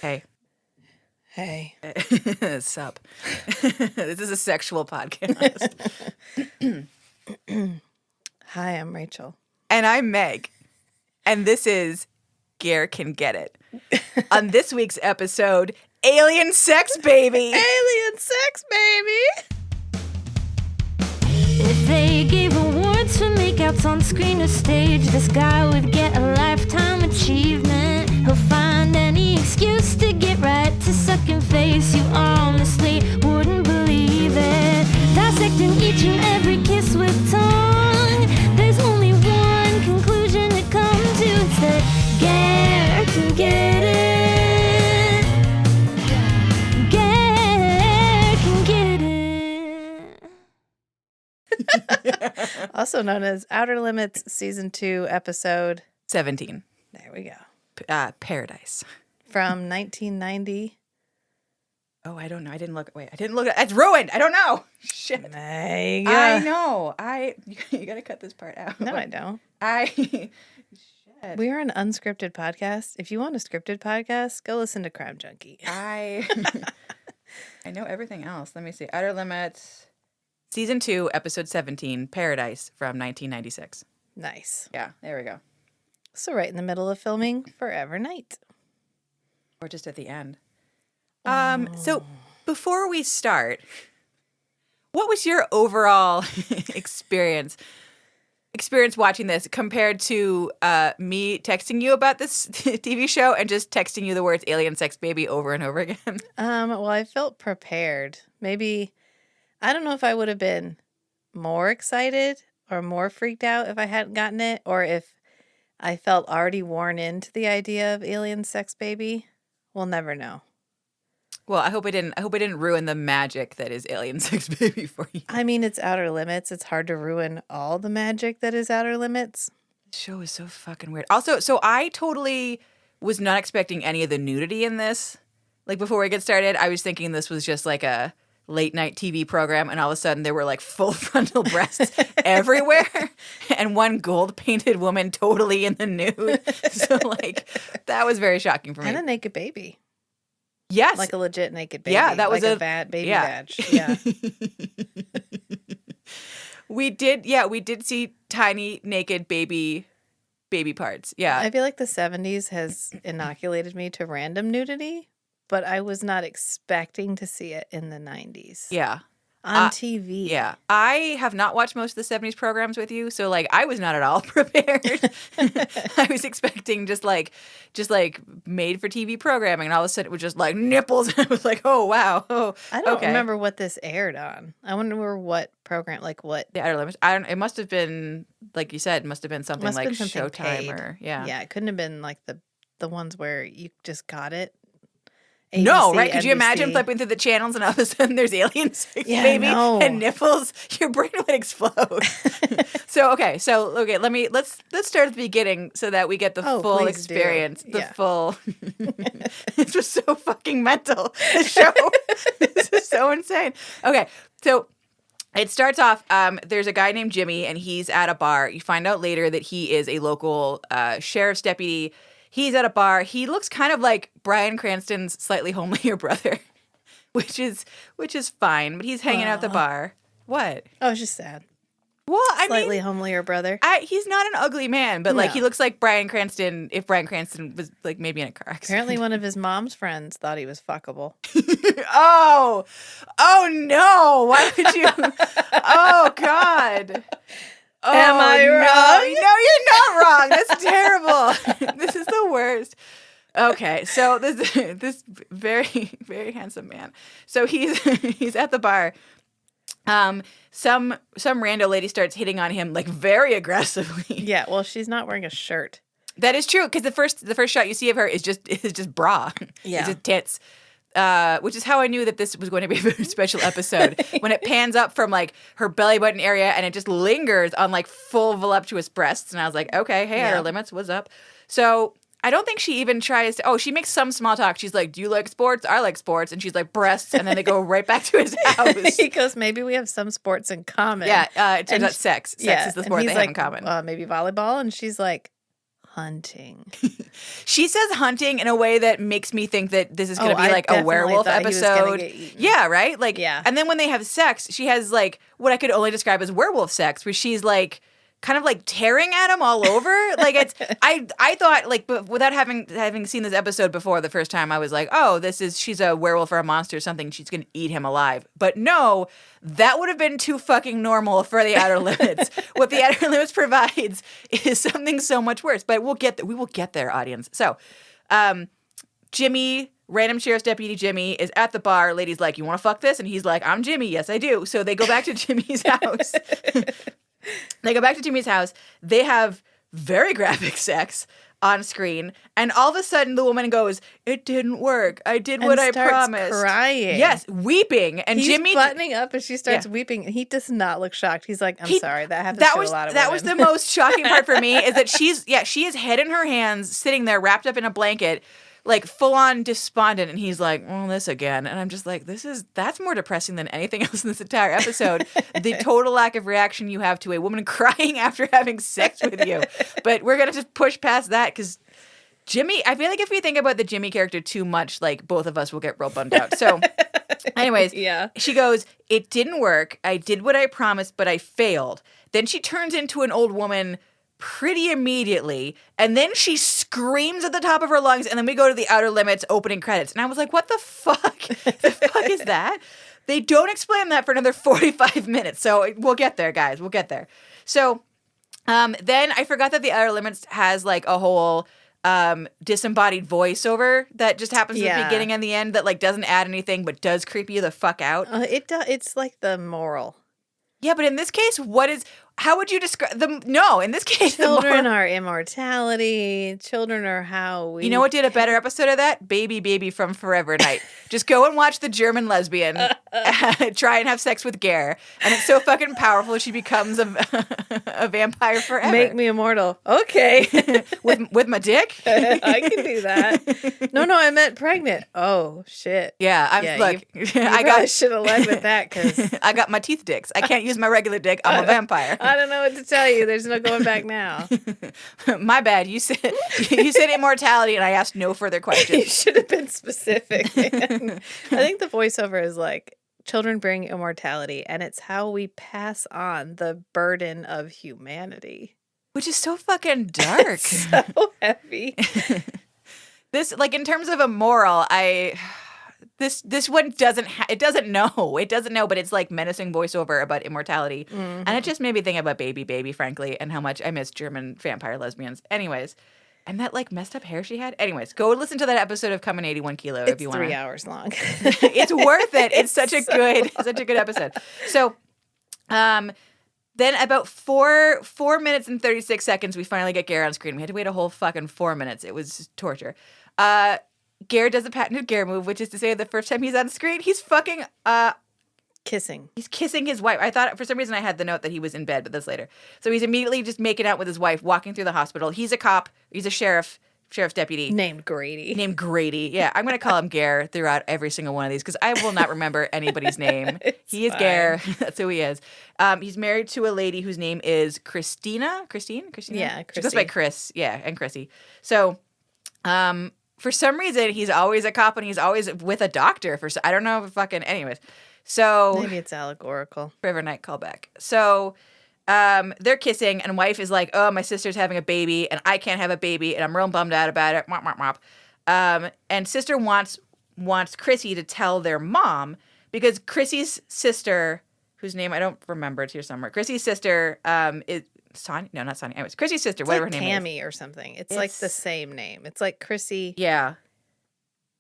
Hey. Hey. Sup. This is a sexual podcast. Hi, I'm Rachel. And I'm Meg. And this is Ger Can Get It. On this week's episode, Alien Sex Baby. Alien sex, baby! If they gave awards for makeouts on screen or stage, this guy would get a lifetime achievement. He'll find any excuse to get right to sucking face. You honestly wouldn't believe it. Dissecting each and every kiss with tongue. There's only one conclusion to come to. It's that Ger can get it. Ger can get it. Also known as Outer Limits Season 2, Episode 17. There we go. Paradise. From 1990. Oh, I don't know. I didn't look. It's ruined. I don't know. Shit. There you go. I know. You got to cut this part out. No, I don't. Shit. We are an unscripted podcast. If you want a scripted podcast, go listen to Crime Junkie. I know everything else. Let me see. Outer Limits, Season 2, Episode 17, Paradise from 1996. Nice. Yeah, there we go. So right in the middle of filming Forever Night. Or just at the end. So before we start, what was your overall experience watching this compared to me texting you about this TV show and just texting you the words alien sex baby over and over again? Well, I felt prepared. Maybe, I don't know if I would have been more excited or more freaked out if I hadn't gotten it, or if I felt already worn into the idea of alien sex baby. We'll never know. Well, I hope it didn't ruin the magic that is alien sex baby for you. I mean, it's Outer Limits. It's hard to ruin all the magic that is Outer Limits. This show is so fucking weird. Also, so I totally was not expecting any of the nudity in this. Like, before we get started, I was thinking this was just like a late night TV program, and all of a sudden there were like full frontal breasts everywhere and one gold painted woman totally in the nude. So like that was very shocking for me. And a naked baby. Yes. Like a legit naked baby. Yeah, that was like a baby badge. Yeah. We did see tiny naked baby parts. Yeah. I feel like the 70s has inoculated me to random nudity, but I was not expecting to see it in the 90s. Yeah. On TV. Yeah. I have not watched most of the 70s programs with you, so like I was not at all prepared. I was expecting just like made for TV programming, and all of a sudden it was just like nipples. I was like, oh wow. Oh, I don't okay. remember what this aired on. I wonder what program, like what. The Outer Limits. It must have been, like you said, it must have been something like Showtime paid. or yeah. Yeah, it couldn't have been like the ones where you just got it. No, ABC, right? Could you NBC. imagine flipping through the channels and all of a sudden there's aliens, Yeah, baby, no. and nipples? Your brain would explode. let's start at the beginning so that we get the full please experience. do. Full. This was so fucking mental. The show. This is so insane. Okay, so it starts off. There's a guy named Jimmy, and he's at a bar. You find out later that he is a local sheriff's deputy. He's at a bar. He looks kind of like Bryan Cranston's slightly homelier brother, which is fine. But he's hanging out at the bar. What? Oh, it's just sad. Well, I Slightly mean, homelier brother. he's not an ugly man, but like No. he looks like Bryan Cranston if Bryan Cranston was like maybe in a car accident. Apparently one of his mom's friends thought he was fuckable. Oh no! Why would you? Oh God! Oh, Am I wrong? No, you're not wrong. That's terrible. This is the worst. Okay, so this very, very handsome man. So he's at the bar. Some rando lady starts hitting on him like very aggressively. Yeah, well, she's not wearing a shirt. That is true, because the first shot you see of her is just bra. Yeah. It's just tits. Which is how I knew that this was going to be a very special episode. When it pans up from like her belly button area and it just lingers on like full voluptuous breasts, and I was like, okay, hey, Outer Limits, what's up? So I don't think she even tries to. Oh, she makes some small talk. She's like, "Do you like sports? I like sports." And she's like, "Breasts," and then they go right back to his house. He goes, "Maybe we have some sports in common." Yeah, it turns out sex. Sex is the sport they have in common. Maybe volleyball, and she's like, hunting. She says hunting in a way that makes me think that this is going to be I like a definitely werewolf thought he was gonna episode. get eaten. Yeah, right? Like, Yeah. And then when they have sex, she has like what I could only describe as werewolf sex, where she's like kind of like tearing at him all over. Like it's, I thought like, but without having seen this episode before the first time, I was like, oh, she's a werewolf or a monster or something. She's going to eat him alive. But no, that would have been too fucking normal for the Outer Limits. What the Outer Limits provides is something so much worse. But we will get there, audience. So, Jimmy, random sheriff's deputy Jimmy, is at the bar. Lady's like, you want to fuck this? And he's like, I'm Jimmy. Yes, I do. So they go back to Jimmy's house. They have very graphic sex on screen. And all of a sudden, the woman goes, it didn't work. I did what I promised. Crying. Yes, weeping. And He's Jimmy buttoning up as she starts weeping. And he does not look shocked. He's like, I'm sorry. That happens to a lot of that women. was the most shocking part for me, is that she is head in her hands, sitting there wrapped up in a blanket, like full on despondent, and he's like, "Oh, this again," and I'm just like, that's more depressing than anything else in this entire episode. The total lack of reaction you have to a woman crying after having sex with you. But we're gonna just push past that because Jimmy. I feel like if we think about the Jimmy character too much, like both of us will get real bummed out. So, anyways, Yeah. She goes, "It didn't work. I did what I promised, but I failed." Then she turns into an old woman pretty immediately, and then she screams at the top of her lungs, and then we go to the Outer Limits opening credits, and I was like, what the fuck? The fuck is that? They don't explain that for another 45 minutes, so we'll get there, guys. We'll get there. So then I forgot that the Outer Limits has like a whole disembodied voiceover that just happens at the beginning and the end that like doesn't add anything but does creep you the fuck out. It's like the moral. Yeah, but in this case, how would you describe them? No, in this case, Children are immortality. Children are how we... You know what did a better episode of that? Baby from Forever Night. Just go and watch the German lesbian try and have sex with Ger. And it's so fucking powerful, she becomes a vampire forever. Make me immortal. Okay. with my dick? I can do that. No, I meant pregnant. Oh, shit. Yeah, I should have led with that because... I got my teeth dicks. I can't use my regular dick. I'm a vampire. I don't know what to tell you. There's no going back now. My bad. You said immortality, and I asked no further questions. You should have been specific, man. I think the voiceover is like, children bring immortality, and it's how we pass on the burden of humanity. Which is so fucking dark. So heavy. This, like, in terms of a moral, This one doesn't know. It doesn't know, but it's like menacing voiceover about immortality. Mm-hmm. And it just made me think about Baby, frankly, and how much I miss German vampire lesbians. Anyways, and that like messed up hair she had. Anyways, go listen to that episode of Come in 81 Kilo if you want. It's 3 hours long. It's worth it. It's such a good episode. So, then about 4 minutes and 36 seconds, we finally get Ger on screen. We had to wait a whole fucking 4 minutes. It was torture. Ger does a patented Ger move, which is to say the first time he's on screen, he's fucking kissing. He's kissing his wife. I thought for some reason I had the note that he was in bed, but that's later. So he's immediately just making out with his wife, walking through the hospital. He's a cop. He's a sheriff's deputy. Named Grady. Yeah, I'm going to call him Ger throughout every single one of these because I will not remember anybody's name. He is fine. Ger. That's who he is. He's married to a lady whose name is Christina? Christine? Yeah, Chrissy. She goes by Chris. Yeah, and Chrissy. So, for some reason, he's always a cop and he's always with a doctor. I don't know if anyways. So maybe it's allegorical. Forever Night callback. So they're kissing and wife is like, oh, my sister's having a baby and I can't have a baby and I'm real bummed out about it. Mop, mop, mop. And sister wants Chrissy to tell their mom because Chrissy's sister, whose name I don't remember, it's here somewhere. Chrissy's sister is Sonia? No, not Sonia. Anyways, Chrissy's sister, whatever her name is. Tammy or something. It's like the same name. It's like Chrissy. Yeah.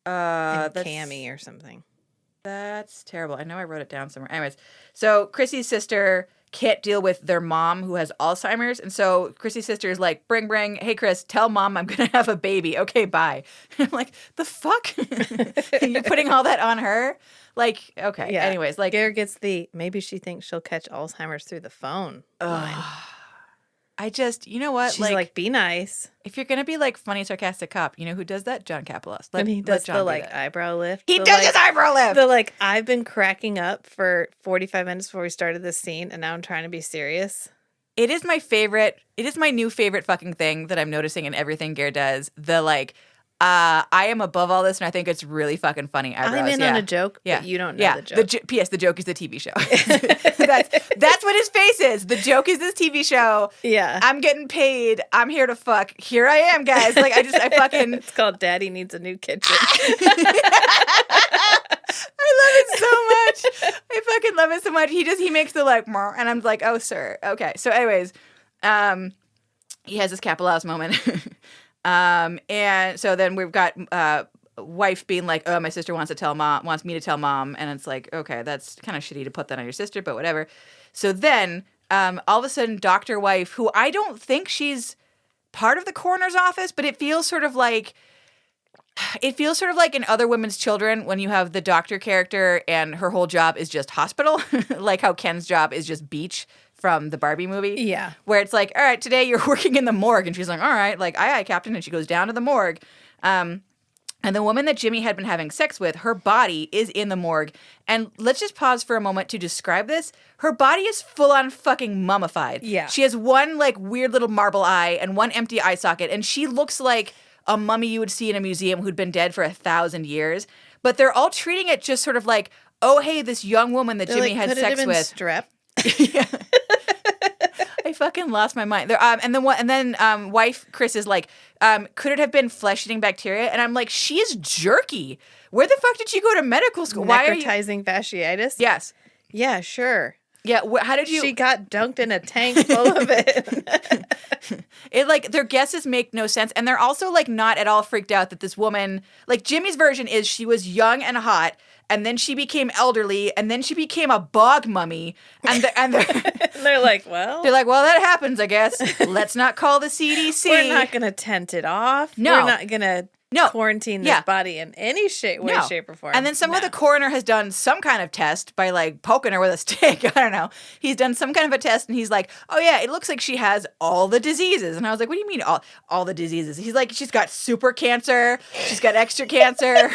And Cammy or something. That's terrible. I know I wrote it down somewhere. Anyways, so Chrissy's sister can't deal with their mom who has Alzheimer's. And so Chrissy's sister is like, bring. Hey, Chris, tell mom I'm going to have a baby. Okay, bye. I'm like, the fuck? You're putting all that on her? Like, okay. Yeah. Anyways, like. Ger gets maybe she thinks she'll catch Alzheimer's through the phone line. You know what? She's like, be nice. If you're going to be like funny, sarcastic cop, you know who does that? John Kapelos. And he does the eyebrow lift. He does his eyebrow lift. I've been cracking up for 45 minutes before we started this scene and now I'm trying to be serious. It is my favorite. It is my new favorite fucking thing that I'm noticing in everything Ger does. The like, I am above all this, and I think it's really fucking funny. Eyebrows. I'm in yeah. on a joke, Yeah. but you don't know the joke. P.S. The joke is the TV show. that's what his face is. The joke is this TV show. Yeah. I'm getting paid. I'm here to fuck. Here I am, guys. Like I fucking. It's called Daddy Needs a New Kitchen. I love it so much. I fucking love it so much. He makes the like, and I'm like, oh, sir. Okay. So, anyways, he has this Capillas moment. And so then we've got wife being like, oh, my sister wants me to tell mom, and it's like, okay, that's kind of shitty to put that on your sister, but whatever. So then all of a sudden, Dr. Wife, who I don't think she's part of the coroner's office, but it feels sort of like in Other Women's Children when you have the doctor character and her whole job is just hospital, like how Ken's job is just beach from the Barbie movie. Yeah. Where it's like, all right, today you're working in the morgue. And she's like, all right, like, aye, Captain. And she goes down to the morgue. And the woman that Jimmy had been having sex with, her body is in the morgue. And let's just pause for a moment to describe this. Her body is full on fucking mummified. Yeah. She has one like weird little marble eye and one empty eye socket. And she looks like a mummy you would see in a museum who'd been dead for 1,000 years. But they're all treating it just sort of like, oh, hey, this young woman that Jimmy had sex with. Strep. Yeah. I fucking lost my mind. There, and then wife Chris is like, could it have been flesh-eating bacteria? And I'm like, she is jerky. Where the fuck did she go to medical school? Why are you? Necrotizing fasciitis? Yes. Yeah, sure. Yeah. How did you? She got dunked in a tank full of it. It like their guesses make no sense, and they're also like not at all freaked out that this woman, like Jimmy's version is she was young and hot. And then she became elderly, and then she became a bog mummy. And they're like, well, that happens, I guess. Let's not call the CDC. We're not going to tent it off. No. We're not going to quarantine this body in any way, shape, or form. And then somehow the coroner has done some kind of test by like poking her with a stick. I don't know. He's done some kind of a test, and he's like, oh yeah, it looks like she has all the diseases. And I was like, what do you mean all the diseases? He's like, she's got super cancer. She's got extra cancer.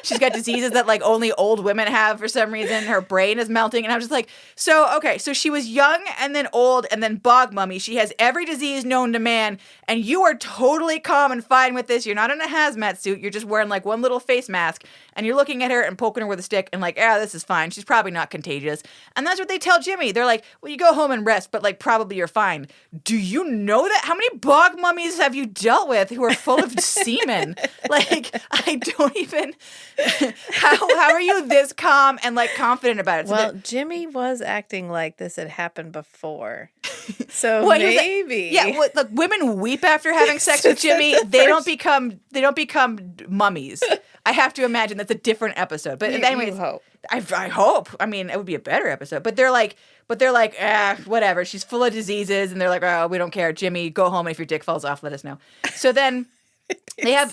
She's got diseases that like only old women have for some reason. Her brain is melting. And I was just like, so she was young and then old and then bog mummy. She has every disease known to man. And you are totally calm and fine with this. You're not in a hazmat suit. You're just wearing like one little face mask, and you're looking at her and poking her with a stick and like, this is fine. She's probably not contagious. And that's what they tell Jimmy. They're like, well, you go home and rest, but like probably you're fine. Do you know that? How many bog mummies have you dealt with who are full of semen? Like, I don't even. How are you this calm and like confident about it? Well, Jimmy was acting like this had happened before. So maybe. Look, women weep after having sex with Jimmy. They don't become mummies. I have to imagine that's a different episode. But anyways, you hope. I hope. I mean, it would be a better episode. But they're like, whatever. She's full of diseases, and they're like, oh, we don't care. Jimmy, go home, and if your dick falls off, let us know. So then. They have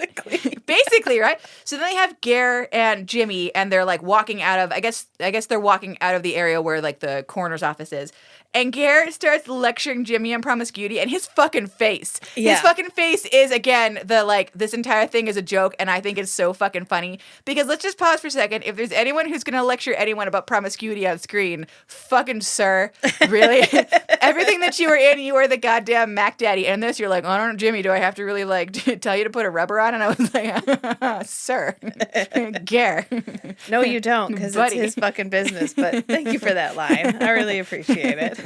basically, right? So then they have Ger and Jimmy, and they're like walking out of, I guess they're walking out of the area where like the coroner's office is. And Ger starts lecturing Jimmy on promiscuity, and his fucking face. Yeah. His fucking face is, again, the like, this entire thing is a joke, and I think it's so fucking funny. Because let's just pause for a second. If there's anyone who's going to lecture anyone about promiscuity on screen, fucking sir, really? Everything that you were in, you were the goddamn Mac Daddy. And this, you're like, oh, I don't know, Jimmy, do I have to really like tell you to put a rubber on? And I was like, sir, Ger. No, you don't, because it's his fucking business. But thank you for that line. I really appreciate it.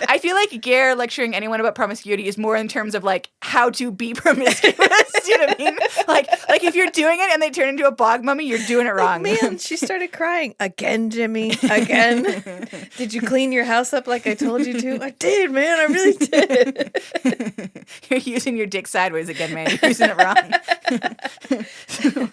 I feel like Ger lecturing anyone about promiscuity is more in terms of like how to be promiscuous. You know what I mean? Like if you're doing it and they turn into a bog mummy, you're doing it wrong. Man, she started crying again, Jimmy. Again. Did you clean your house up like I told you to? I did, man. I really did. You're using your dick sideways again, man. You're using it wrong. So,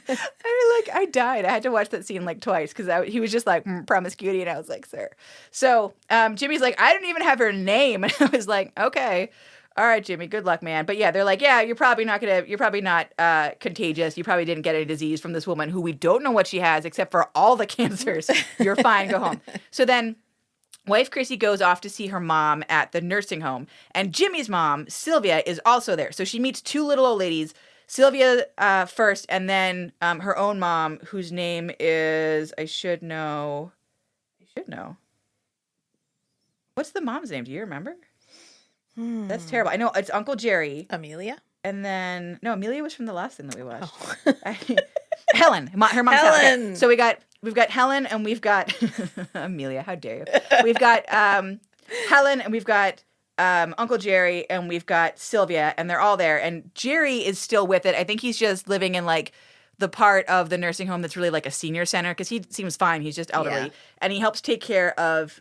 I died. I had to watch that scene like twice because he was just like promiscuity, and I was like, sir. So Jimmy's like, I didn't even have her name, and I was like, okay, all right, Jimmy, good luck, man. But yeah, they're like, yeah, you're probably not contagious. You probably didn't get any disease from this woman who we don't know what she has except for all the cancers. You're fine. Go home. So then. Wife Chrissy goes off to see her mom at the nursing home, and Jimmy's mom, Sylvia, is also there. So she meets two little old ladies, Sylvia first, and then her own mom, whose name is, I should know. What's the mom's name? Do you remember? That's terrible. I know it's Uncle Jerry. Amelia? And then, no, Amelia was from the last thing that we watched. Oh. Helen. Her mom's Helen. Helen. Okay. So we've got Helen and we've got Amelia. How dare you? We've got Helen and we've got Uncle Jerry and we've got Sylvia, and they're all there. And Jerry is still with it. I think he's just living in like the part of the nursing home that's really like a senior center because he seems fine. He's just elderly. Yeah. And he helps take care of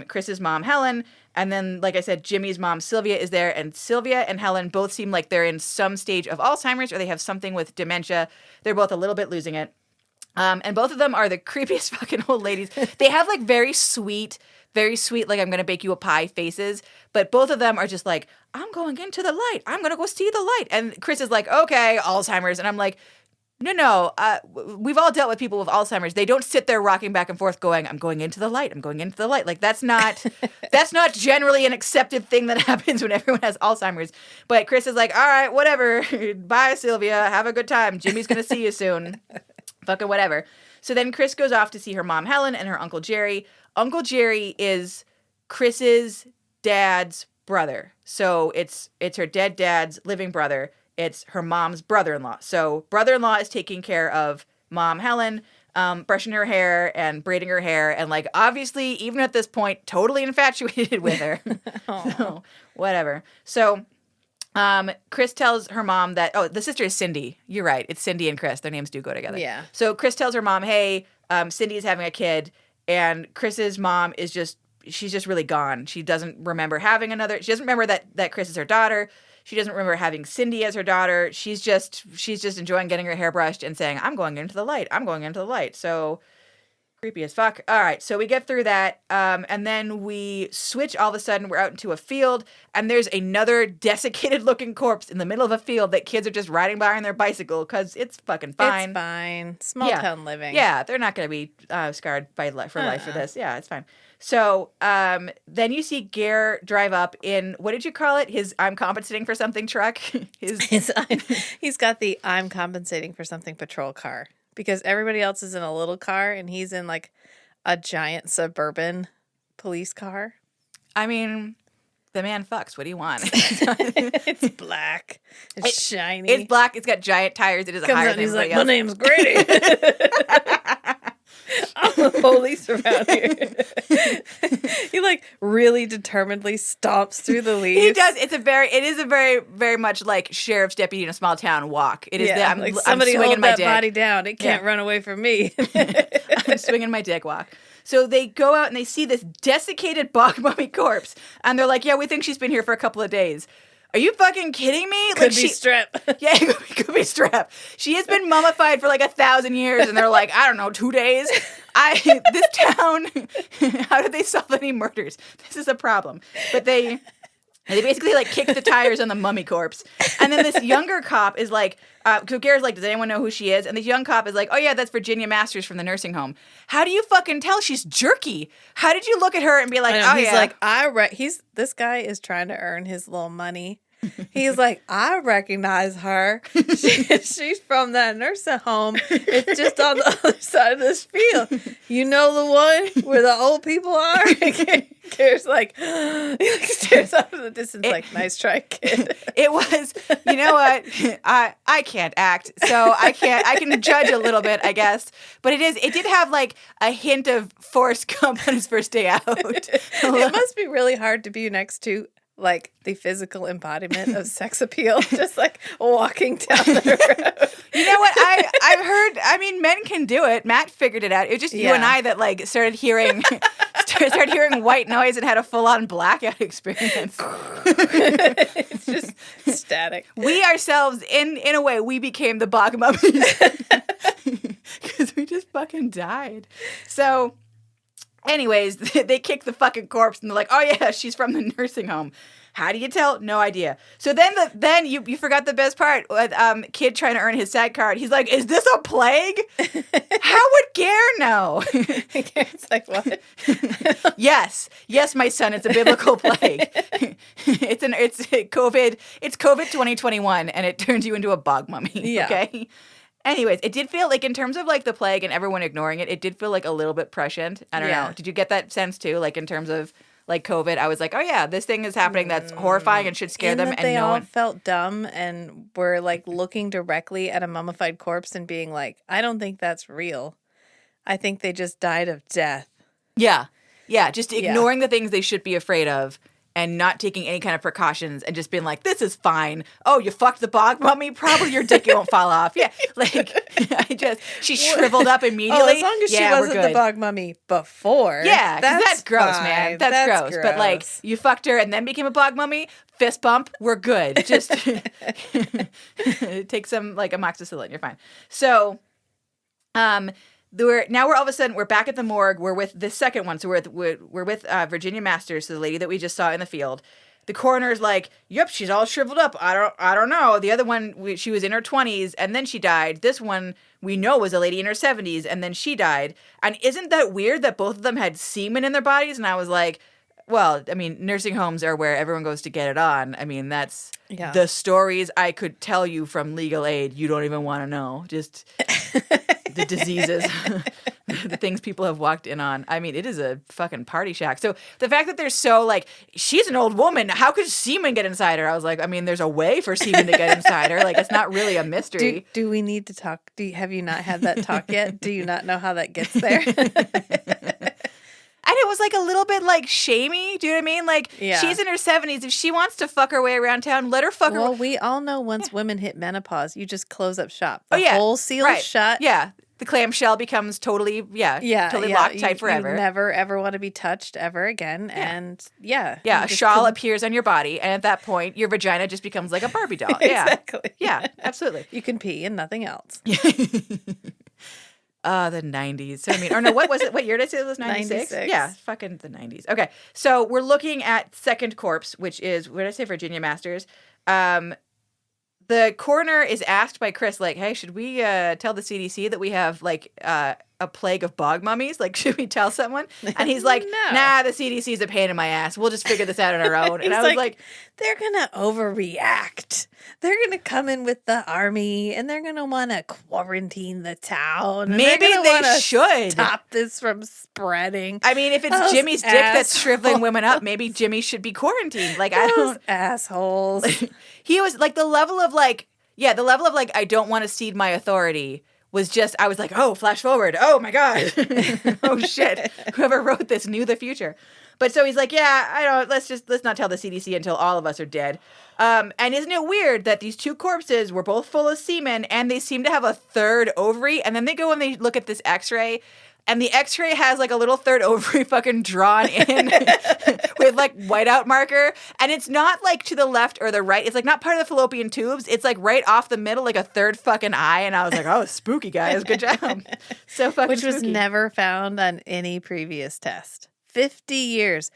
Chris's mom, Helen. And then, like I said, Jimmy's mom, Sylvia, is there. And Sylvia and Helen both seem like they're in some stage of Alzheimer's or they have something with dementia. They're both a little bit losing it. And both of them are the creepiest fucking old ladies. They have like very sweet, like I'm going to bake you a pie faces. But both of them are just like, I'm going into the light. I'm going to go see the light. And Chris is like, okay, Alzheimer's. And I'm like, no. We've all dealt with people with Alzheimer's. They don't sit there rocking back and forth going, I'm going into the light. I'm going into the light. Like that's not generally an accepted thing that happens when everyone has Alzheimer's. But Chris is like, all right, whatever. Bye, Sylvia. Have a good time. Jimmy's going to see you soon. Fucking whatever. So then Chris goes off to see her mom, Helen, and her Uncle Jerry. Uncle Jerry is Chris's dad's brother. So it's her dead dad's living brother. It's her mom's brother-in-law. So brother-in-law is taking care of mom, Helen, brushing her hair and braiding her hair. And like, obviously, even at this point, totally infatuated with her. So, whatever. So Chris tells her mom that, the sister is Cindy. You're right. It's Cindy and Chris. Their names do go together. Yeah. So Chris tells her mom, hey, Cindy is having a kid. And Chris's mom is she's just really gone. She doesn't remember having she doesn't remember that Chris is her daughter. She doesn't remember having Cindy as her daughter. She's just enjoying getting her hair brushed and saying, I'm going into the light. I'm going into the light. So creepy as fuck. All right. So we get through that. And then we switch all of a sudden. We're out into a field and there's another desiccated looking corpse in the middle of a field that kids are just riding by on their bicycle because it's fucking fine. It's fine. Small town living. Yeah. They're not going to be scarred for life for this. Yeah. It's fine. So then you see Ger drive up in, what did you call it? His I'm compensating for something truck? He's got the I'm compensating for something patrol car because everybody else is in a little car and he's in like a giant suburban police car. I mean, the man fucks. What do you want? It's black. It's shiny. It's black. It's got giant tires. It is Comes higher out than and he's like, everybody my name's Grady. I'm the police around here. He like really determinedly stomps through the leaves. He does. It is a very, very much like sheriff's deputy in a small town walk. It is. Yeah, I'm somebody swinging hold my that dick. body down. It can't run away from me. I'm swinging my dick walk. So they go out and they see this desiccated bog mummy corpse, and they're like, "Yeah, we think she's been here for a couple of days." Are you fucking kidding me? Could be strep. Yeah, it could be strep. She has been mummified for like 1,000 years, and they're like, I don't know, 2 days. This town, how did they solve any murders? This is a problem. But they basically like kick the tires on the mummy corpse. And then this younger cop is like, so Garrett's like, does anyone know who she is? And this young cop is like, oh yeah, that's Virginia Masters from the nursing home. How do you fucking tell she's jerky? How did you look at her and be like, he's like, this guy is trying to earn his little money. He's like, I recognize her. She's from that nursing home. It's just on the other side of this field. You know the one where the old people are? Garrett's like, he stares off in the distance like, nice try, kid. It was, you know what? I can't act, so I can judge a little bit, I guess. But it did have like a hint of Forrest Gump on his first day out. It must be really hard to be next to like the physical embodiment of sex appeal, just like walking down the road. You know what? I've heard, I mean, men can do it. Matt figured it out. It was just you and I that like started hearing white noise and had a full-on blackout experience. It's just static. We ourselves, in a way, we became the bog mummies. Because we just fucking died. So anyways, they kick the fucking corpse and they're like, oh yeah, she's from the nursing home. How do you tell? No idea. So then you forgot the best part. Kid trying to earn his SAG card. He's like, is this a plague? How would Ger know? It's like, what? Yes, my son. It's a biblical plague. It's COVID. It's COVID 2021, and it turns you into a bog mummy. Yeah. Okay. Anyways, it did feel like in terms of like the plague and everyone ignoring it, it did feel like a little bit prescient. I don't know. Did you get that sense too? Like in terms of like COVID, I was like, oh yeah, this thing is happening that's horrifying and should scare them. That And they no all one. felt dumb and were like looking directly at a mummified corpse and being like, I don't think that's real. I think they just died of death. Yeah. Yeah. Just ignoring the things they should be afraid of and not taking any kind of precautions and just being like, this is fine. Oh, you fucked the bog mummy? Probably your dick won't fall off. Yeah. Like, she shriveled up immediately. Oh, as long as she wasn't the bog mummy before. Yeah, because that's gross, fine. man. That's gross. But like, you fucked her and then became a bog mummy, fist bump, we're good. Just take some like amoxicillin, you're fine. So, now we're all of a sudden we're back at the morgue. We're with the second one, so we're with Virginia Masters, so the lady that we just saw in the field. The coroner's like, "Yep, she's all shriveled up. I don't know." The other one, she was in her 20s and then she died. This one we know was a lady in her 70s and then she died. And isn't that weird that both of them had semen in their bodies? And I was like, well, I mean, nursing homes are where everyone goes to get it on. I mean, that's the stories I could tell you from legal aid. You don't even want to know. Just the diseases, the things people have walked in on. I mean, it is a fucking party shack. So the fact that they're so like, she's an old woman. How could semen get inside her? I was like, I mean, there's a way for semen to get inside her. Like, it's not really a mystery. Do we need to talk? Have you not had that talk yet? Do you not know how that gets there? And it was like a little bit like shamey. Do you know what I mean? Like, she's in her 70s. If she wants to fuck her way around town, let her fuck her. Well, we all know once women hit menopause, you just close up shop. The whole seal is shut. Yeah. The clamshell becomes totally locked tight forever. You never, ever want to be touched ever again. Yeah. And a shawl appears on your body. And at that point, your vagina just becomes like a Barbie doll. Yeah. Exactly. Yeah, absolutely. You can pee and nothing else. The 90s. So, I mean, or no, what was it? What year did I say it was? 96? Yeah, fucking the 90s. Okay. So we're looking at second corpse, which is, what did I say, Virginia Masters. The coroner is asked by Chris, like, hey, should we tell the CDC that we have, like, a plague of bog mummies? Like, should we tell someone? And he's like, nah, the CDC's a pain in my ass. We'll just figure this out on our own. And I was like, they're going to overreact. They're going to come in with the army, and they're going to want to quarantine the town. Maybe they should stop this from spreading. I mean, if it's Jimmy's dick that's shriveling women up, maybe Jimmy should be quarantined. Like, I don't. Assholes. He was like the level of like, I don't want to cede my authority was just, I was like, oh, flash forward. Oh my God. Oh shit. Whoever wrote this knew the future. But so he's like, yeah, let's not tell the CDC until all of us are dead. And isn't it weird that these two corpses were both full of semen and they seem to have a third ovary? And then they go and they look at this x-ray and the x-ray has like a little third ovary fucking drawn in with like whiteout marker. And it's not like to the left or the right. It's like not part of the fallopian tubes. It's like right off the middle, like a third fucking eye. And I was like, oh, spooky, guys. Good job. So fucking Which was spooky. never found on any previous test. 50 years.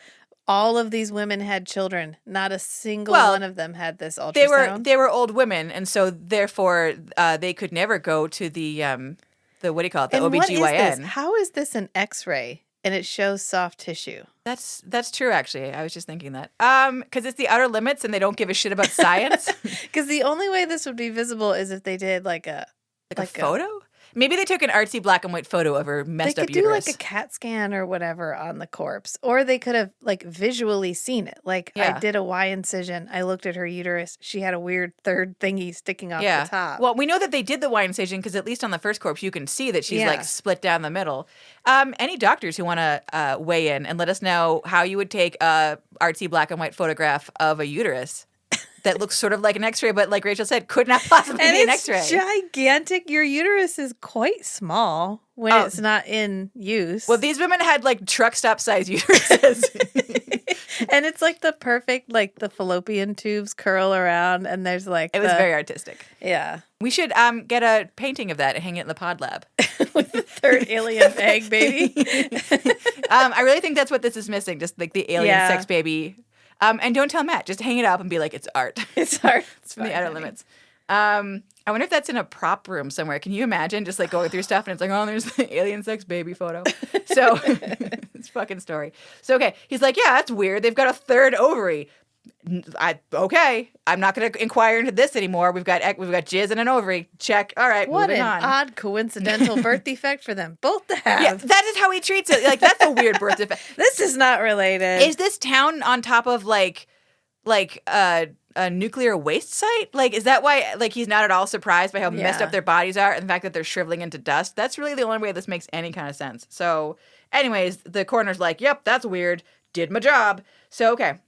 All of these women had children. Not a single one of them had this ultrasound. They were old women. And so therefore they could never go to the what do you call it? The and OBGYN. What is this? How is this an x-ray and it shows soft tissue? That's true, actually. I was just thinking that. Because it's the outer limits and they don't give a shit about science. Because the only way this would be visible is if they did like a photo? Maybe they took an artsy black and white photo of her messed up uterus. They could do like a CAT scan or whatever on the corpse. Or they could have like visually seen it. Like I did a Y incision. I looked at her uterus. She had a weird third thingy sticking off the top. Well, we know that they did the Y incision because at least on the first corpse you can see that she's like split down the middle. Any doctors who want to weigh in and let us know how you would take a artsy black and white photograph of a uterus that looks sort of like an x-ray, but like Rachel said, could not possibly be an x-ray. It's gigantic. Your uterus is quite small when it's not in use. Well, these women had like truck stop size uteruses. And it's like the perfect, like the fallopian tubes curl around and there's like It was very artistic. Yeah. We should get a painting of that and hang it in the pod lab. With the third alien egg, baby. I really think that's what this is missing, just like the alien sex baby. And don't tell Matt. Just hang it up and be like, it's art. It's art. It's from the outer limits. I wonder if that's in a prop room somewhere. Can you imagine just like going through stuff and it's like, oh, there's the alien sex baby photo. So it's fucking story. So, okay. He's like, yeah, that's weird. They've got a third ovary. Okay, I'm not going to inquire into this anymore. We've got jizz and an ovary. Check. All right, What moving an on. odd coincidental birth defect for them both to have. Yeah, that is how he treats it. Like, that's a weird birth defect. This is not related. Is this town on top of like a nuclear waste site? Like, is that why like he's not at all surprised by how messed up their bodies are and the fact that they're shriveling into dust? That's really the only way this makes any kind of sense. So, anyways, the coroner's like, "Yep, that's weird. Did my job." So, okay.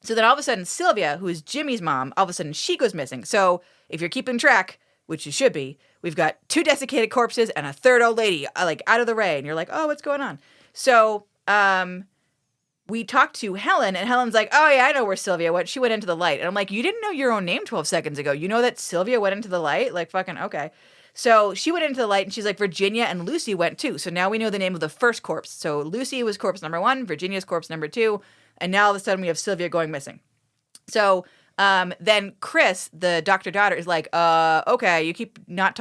So then all of a sudden, Sylvia, who is Jimmy's mom, all of a sudden she goes missing. So if you're keeping track, which you should be, we've got 2 desiccated corpses and a third old lady, like out of the way. And you're like, oh, what's going on? So we talked to Helen, and Helen's like, oh, yeah, I know where Sylvia went. She went into the light. And I'm like, you didn't know your own name 12 seconds ago. You know that Sylvia went into the light? Like, fucking, okay. So she went into the light, and she's like, Virginia and Lucy went too. So now we know the name of the first corpse. So Lucy was corpse number 1, Virginia's corpse number 2. And now all of a sudden we have Sylvia going missing. So then Chris, the doctor-daughter, is like, okay, you keep not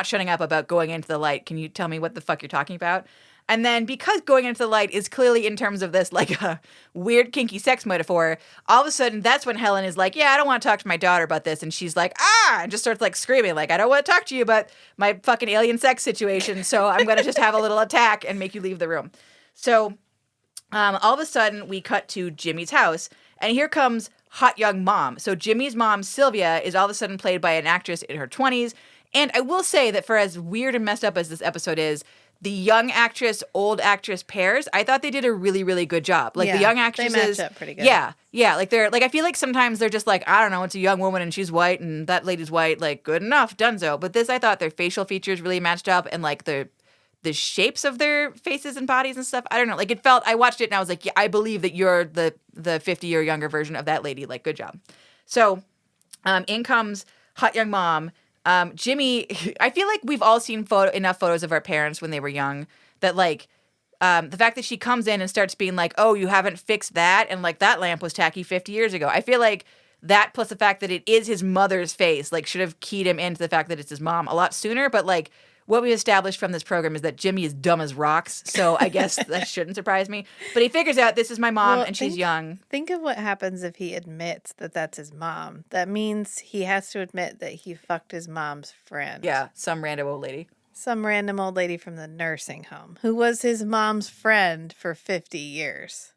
shutting up about going into the light. Can you tell me what the fuck you're talking about? And then because going into the light is clearly in terms of this like a weird kinky sex metaphor, all of a sudden that's when Helen is like, yeah, I don't want to talk to my daughter about this. And she's like, and just starts like screaming like, I don't want to talk to you about my fucking alien sex situation. So I'm going to just have a little attack and make you leave the room. So all of a sudden, we cut to Jimmy's house, and here comes hot young mom. So Jimmy's mom, Sylvia, is all of a sudden played by an actress in her 20s. And I will say that for as weird and messed up as this episode is, the young actress, old actress pairs, I thought they did a really, really good job. Like the young actresses, they match up pretty good. Yeah. Like they're like, I feel like sometimes they're just like, I don't know, it's a young woman and she's white and that lady's white, like good enough, donezo. But this, I thought their facial features really matched up, and like the shapes of their faces and bodies and stuff. I don't know. Like it felt, I watched it and I was like, yeah, I believe that you're the 50 or younger version of that lady. Like, good job. So in comes hot young mom. Jimmy, I feel like we've all seen enough photos of our parents when they were young that like the fact that she comes in and starts being like, oh, you haven't fixed that. And like that lamp was tacky 50 years ago. I feel like that plus the fact that it is his mother's face, like should have keyed him into the fact that it's his mom a lot sooner. But like, what we established from this program is that Jimmy is dumb as rocks, so I guess that shouldn't surprise me. But he figures out this is my mom, and she's young. Think of what happens if he admits that that's his mom. That means he has to admit that he fucked his mom's friend. Yeah, some random old lady. Some random old lady from the nursing home who was his mom's friend for 50 years.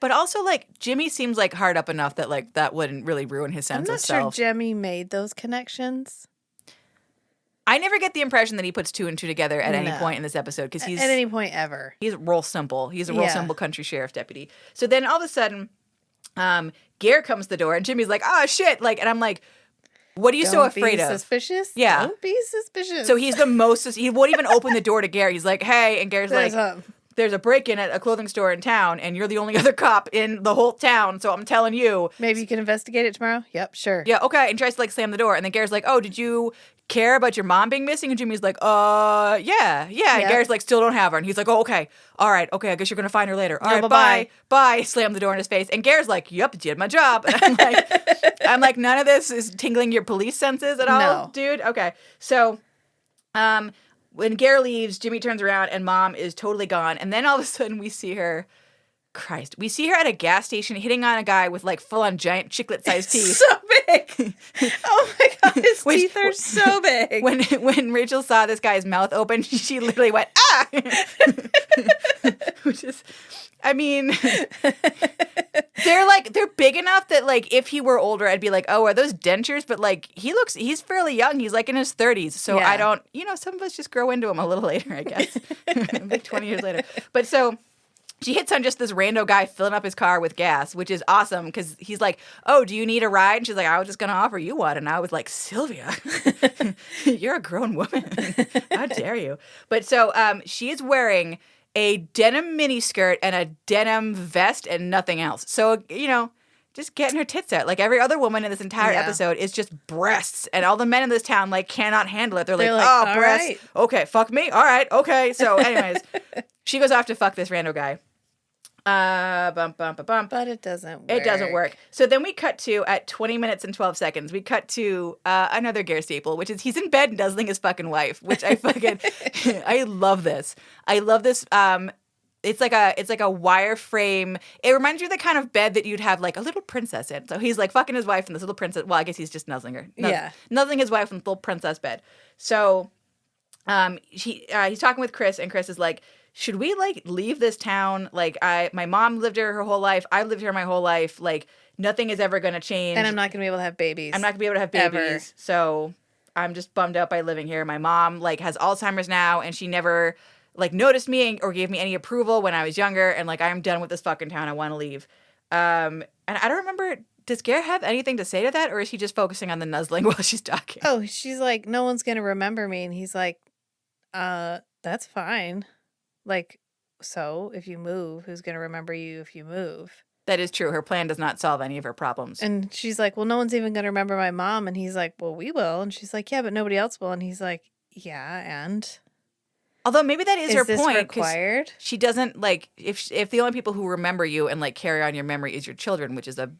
But also, like, Jimmy seems like hard up enough that, like, that wouldn't really ruin his sense of self. I'm not sure Jimmy made those connections. I never get the impression that he puts 2 and 2 together at any point in this episode, because he's at any point ever. He's real simple. He's a real simple country sheriff deputy. So then all of a sudden, Ger comes to the door, and Jimmy's like, "Oh shit!" Like, and I'm like, "What are you so afraid of?" Suspicious? Yeah, don't be suspicious. So he's the most. He won't even open the door to Ger. He's like, "Hey," and Ger's like, "There's a break-in at a clothing store in town, and you're the only other cop in the whole town, so I'm telling you." Maybe you can investigate it tomorrow? Yep, sure. Yeah, okay. And tries to, like, slam the door. And then Ger's like, oh, did you care about your mom being missing? And Jimmy's like, yeah. And Ger's like, still don't have her. And he's like, oh, okay. All right, okay. I guess you're going to find her later. All right, bye. Slam the door in his face. And Ger's like, yep, did my job. And I'm like, none of this is tingling your police senses at all, dude? Okay. So, when Ger leaves, Jimmy turns around and mom is totally gone. And then all of a sudden we see her, we see her at a gas station hitting on a guy with like full on giant chiclet-sized teeth. So big. Oh my God, his teeth are so big. When Rachel saw this guy's mouth open, she literally went, ah! Which is, I mean, they're big enough that like if he were older, I'd be like, oh, are those dentures? But like he's fairly young. He's like in his 30s. So I don't, some of us just grow into him a little later, I guess. Like 20 years later. But so she hits on just this rando guy filling up his car with gas, which is awesome because he's like, oh, do you need a ride? And she's like, I was just going to offer you one. And I was like, Sylvia, you're a grown woman. How dare you? But so she is wearing a denim miniskirt and a denim vest and nothing else. So, just getting her tits out. Like every other woman in this entire episode is just breasts. And all the men in this town like cannot handle it. They're like, oh, breasts. Right. Okay, fuck me. All right, okay. So anyways, she goes off to fuck this rando guy. But it doesn't work. It doesn't work. So then we cut to, at 20 minutes and 12 seconds, we cut to another Ger staple, which is he's in bed nuzzling his fucking wife, which I fucking, I love this. I love this. it's like a wireframe. It reminds me of the kind of bed that you'd have like a little princess in. So he's like fucking his wife in this little princess. Well, I guess he's just nuzzling her. Nuzzling his wife in the little princess bed. So he's talking with Chris, and Chris is like, should we like leave this town? Like my mom lived here her whole life. I've lived here my whole life. Like nothing is ever going to change. And I'm not going to be able to have babies. I'm not going to be able to have babies. Ever. So I'm just bummed out by living here. My mom like has Alzheimer's now, and she never like noticed me or gave me any approval when I was younger. And like, I'm done with this fucking town. I want to leave. And I don't remember, does Ger have anything to say to that? Or is he just focusing on the nuzzling while she's talking? Oh, she's like, no one's going to remember me. And he's like, that's fine. Like, so if you move, who's going to remember you if you move? That is true. Her plan does not solve any of her problems. And she's like, well, no one's even going to remember my mom. And he's like, well, we will. And she's like, yeah, but nobody else will. And he's like, yeah, and? Although maybe that is her this point. Required? She doesn't, like, if the only people who remember you and, like, carry on your memory is your children, which is a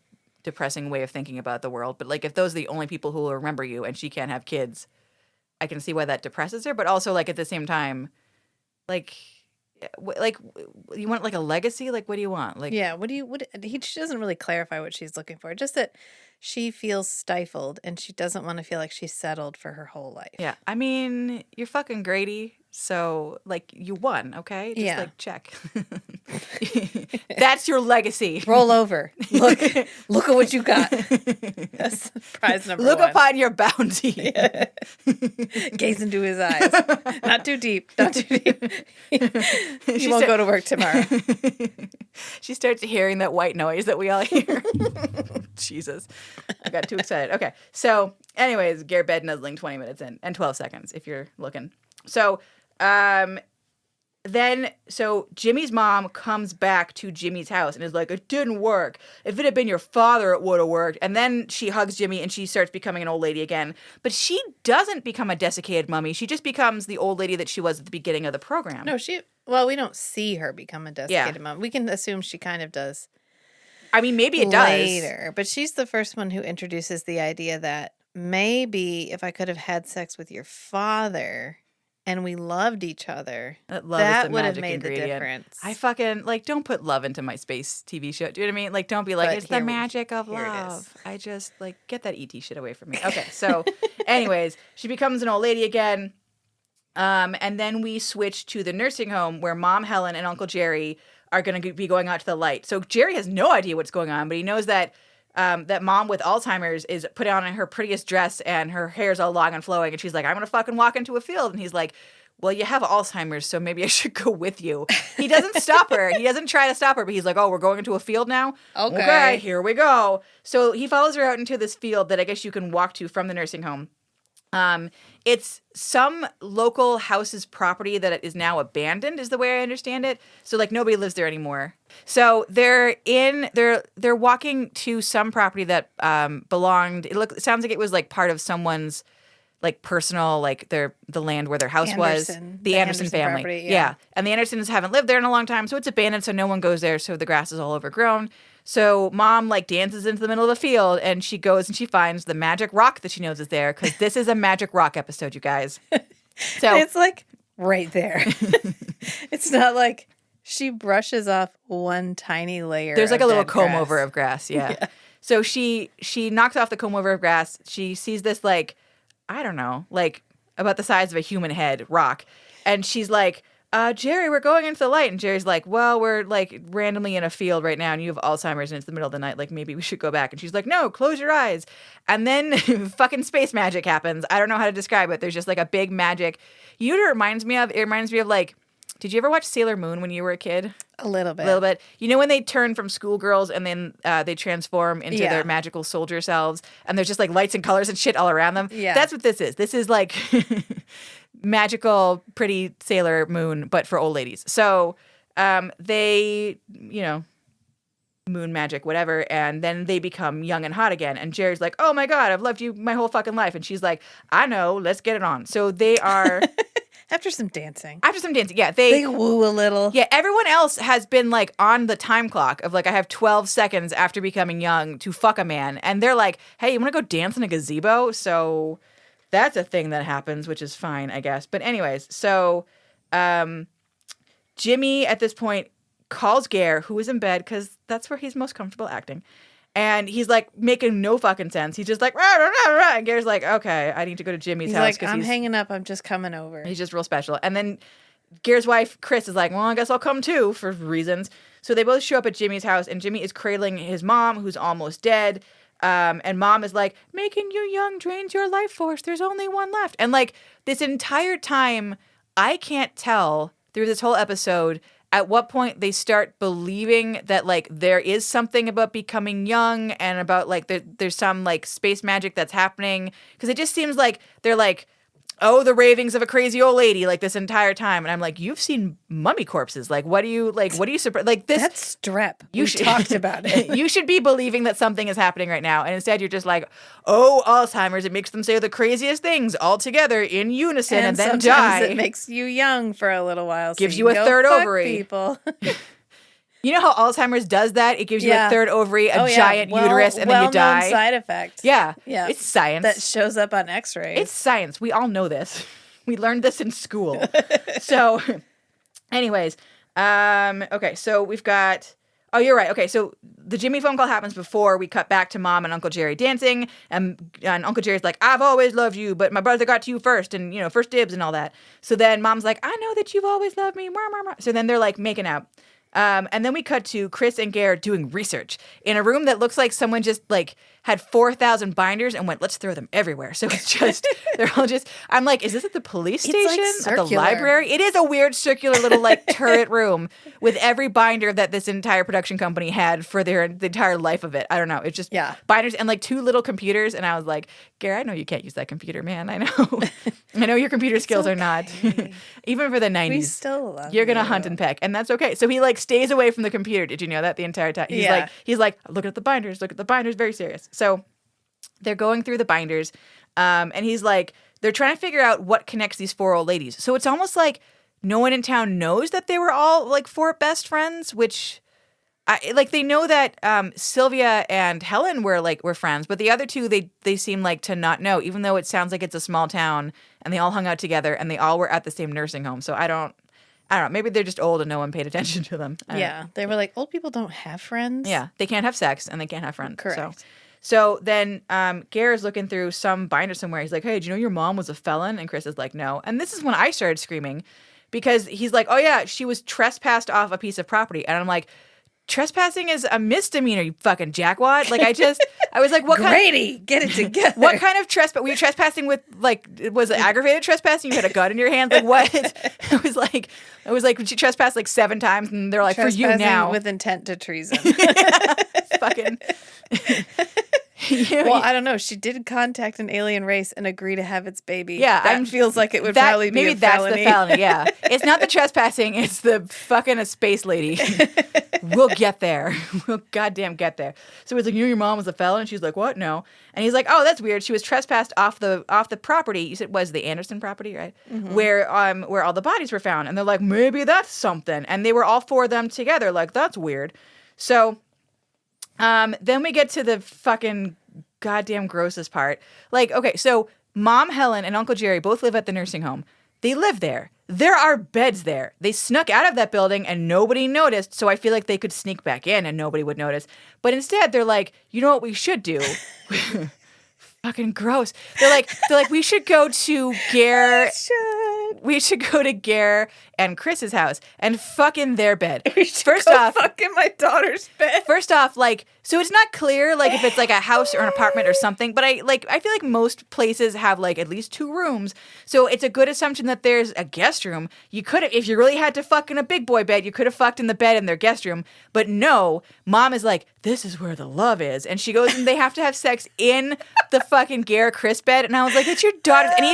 depressing way of thinking about the world. But, like, if those are the only people who will remember you and she can't have kids, I can see why that depresses her. But also, like, at the same time, like, you want, like, a legacy? Like, what do you want? Like, yeah, she doesn't really clarify what she's looking for. Just that she feels stifled and she doesn't want to feel like she's settled for her whole life. Yeah. I mean, you're fucking Grady. So, like, you won, okay? Just, like, check. That's your legacy. Roll over. Look at what you got. That's prize number Look one. upon your bounty. Yeah. Gaze into his eyes. Not too deep. Not too deep. You won't go to work tomorrow. She starts hearing that white noise that we all hear. Jesus. I got too excited. Okay. So, anyways, Ger bed nuzzling 20 minutes in and 12 seconds if you're looking. So, so Jimmy's mom comes back to Jimmy's house and is like, it didn't work. If it had been your father, it would have worked. And then she hugs Jimmy and she starts becoming an old lady again. But she doesn't become a desiccated mummy. She just becomes the old lady that she was at the beginning of the program. No, we don't see her become a desiccated mum. We can assume she kind of does. I mean, maybe it does. Later. But she's the first one who introduces the idea that maybe if I could have had sex with your father and we loved each other, that would have made the difference. I fucking, like, don't put love into my space TV show. Do you know what I mean? Like, don't be like, it's the magic of love. I just, like, get that ET shit away from me. Okay, so anyways, she becomes an old lady again. And then we switch to the nursing home where Mom Helen and Uncle Jerry are going to be going out to the light. So Jerry has no idea what's going on, but he knows that that mom with Alzheimer's is putting on her prettiest dress and her hair's all long and flowing. And she's like, I'm going to fucking walk into a field. And he's like, well, you have Alzheimer's, so maybe I should go with you. He doesn't stop her. He doesn't try to stop her, but he's like, oh, we're going into a field now? Okay, here we go. So he follows her out into this field that I guess you can walk to from the nursing home. It's some local house's property that is now abandoned, is the way I understand it. So, like, nobody lives there anymore. So they're walking to some property that belonged. It sounds like it was like part of someone's like personal, like the land where their house was. The Anderson family. Property, yeah. And the Andersons haven't lived there in a long time, so it's abandoned. So no one goes there. So the grass is all overgrown. So Mom, like, dances into the middle of the field, and she goes and she finds the magic rock that she knows is there, because this is a magic rock episode, you guys. So it's, like, right there. It's not like she brushes off one tiny layer. There's, like, a little comb grass. over of grass, yeah. So she knocks off the comb over of grass. She sees this, like, I don't know, like, about the size of a human head rock. And she's like, Jerry, we're going into the light. And Jerry's like, well, we're, like, randomly in a field right now and you have Alzheimer's and it's the middle of the night. Like, maybe we should go back. And she's like, no, close your eyes. And then fucking space magic happens. I don't know how to describe it. There's just, like, a big magic. You know what it reminds me of? It reminds me of, like, did you ever watch Sailor Moon when you were a kid? A little bit. A little bit. You know when they turn from schoolgirls and then they transform into their magical soldier selves and there's just, like, lights and colors and shit all around them? Yeah. That's what this is. This is, like... magical, pretty Sailor Moon, but for old ladies. So they, you know, moon magic, whatever, and then they become young and hot again. And Jerry's like, oh my God, I've loved you my whole fucking life. And she's like, I know, let's get it on. So they are... After some dancing, yeah. They woo a little. Yeah, everyone else has been, like, on the time clock of, like, I have 12 seconds after becoming young to fuck a man. And they're like, hey, you want to go dance in a gazebo? So... that's a thing that happens, which is fine, I guess. But anyways, so Jimmy at this point calls Ger, who is in bed, because that's where he's most comfortable acting. And he's like making no fucking sense. He's just like, rah, rah, rah, rah. And Ger's like, okay, I need to go to Jimmy's He's house. like, I'm hanging up. I'm just coming over. He's just real special. And then Ger's wife, Chris, is like, well, I guess I'll come too for reasons. So they both show up at Jimmy's house, and Jimmy is cradling his mom, who's almost dead. And mom is like, making you young drains your life force. There's only one left. And like this entire time, I can't tell through this whole episode at what point they start believing that like there is something about becoming young and about like there's some like space magic that's happening. Because it just seems like they're like, oh, the ravings of a crazy old lady like this entire time. And I'm like, you've seen mummy corpses. Like, what do you surprise? Like this. That's strep. We talked about it. You should be believing that something is happening right now. And instead you're just like, oh, Alzheimer's. It makes them say the craziest things all together in unison and then die. It makes you young for a little while. So gives you a third ovary. People. You know how Alzheimer's does that? It gives you a third ovary, a giant uterus, and then you die. Well-known side effect. Yeah. Yeah. It's science. That shows up on x-rays. It's science. We all know this. We learned this in school. So, anyways. Okay, so we've got... Oh, you're right. Okay, so the Jimmy phone call happens before we cut back to Mom and Uncle Jerry dancing. And Uncle Jerry's like, I've always loved you, but my brother got to you first and, you know, first dibs and all that. So then Mom's like, I know that you've always loved me. So then they're like making out. And then we cut to Chris and Ger doing research in a room that looks like someone just like had 4,000 binders and went, let's throw them everywhere. So it's just, they're all just, I'm like, is this at the police station? Like at the library? It is a weird circular little like turret room with every binder that this entire production company had for the entire life of it. I don't know. It's just binders and like 2 little computers. And I was like, Ger, I know you can't use that computer, man. I know. I know your computer skills are not. Even for the 90s. We still love you're going to hunt and peck. And that's okay. So he like stays away from the computer. Did you know that the entire time? He's like, look at the binders, very serious. So they're going through the binders, and he's like, they're trying to figure out what connects these 4 old ladies. So it's almost like no one in town knows that they were all like 4 best friends, which they know that Sylvia and Helen were friends, but the other 2 they seem like to not know, even though it sounds like it's a small town and they all hung out together and they all were at the same nursing home. So I don't know. Maybe they're just old and no one paid attention to them. They were like, old people don't have friends. Yeah, they can't have sex and they can't have friends. Correct. So then Ger is looking through some binder somewhere. He's like, hey, do you know your mom was a felon? And Chris is like, no. And this is when I started screaming because he's like, oh, yeah, she was trespassed off a piece of property. And I'm like, trespassing is a misdemeanor, you fucking jackwad. Like, I was like, what Grady, get it together. What kind of trespass? Were you trespassing with, like, was it aggravated trespassing? You had a gun in your hand? Like, what? It was like, she trespassed like 7 times, and they're like, for you now. With intent to treason. Fucking. Well, I don't know. She did contact an alien race and agree to have its baby. Yeah. That feels like it would probably be a felony. Maybe that's the felony, yeah. It's not the trespassing. It's the fucking a space lady. We'll get there. We'll goddamn get there. So he's like, you know your mom was a felon? And she's like, what? No. And he's like, oh, that's weird. She was trespassed off the property. You said it was the Anderson property, right? Mm-hmm. Where all the bodies were found. And they're like, maybe that's something. And they were all 4 of them together. Like, that's weird. So then we get to the fucking goddamn grossest part. Like, okay, so Mom Helen and Uncle Jerry both live at the nursing home. They live there. There are beds there. They snuck out of that building and nobody noticed, so I feel like they could sneak back in and nobody would notice. But instead, they're like, you know what we should do? Fucking gross. They're like, we should go to Ger. We should go to Ger and Chris's house and fuck in their bed. First off, fuck in my daughter's bed. First off, like, so it's not clear, like, if it's like a house or an apartment or something, but I feel like most places have like at least 2 rooms. So it's a good assumption that there's a guest room. You could have, if you really had to fuck in a big boy bed, you could have fucked in the bed in their guest room. But no, Mom is like, this is where the love is. And she goes and they have to have sex in the fucking Ger Chris bed. And I was like, it's your daughter's. And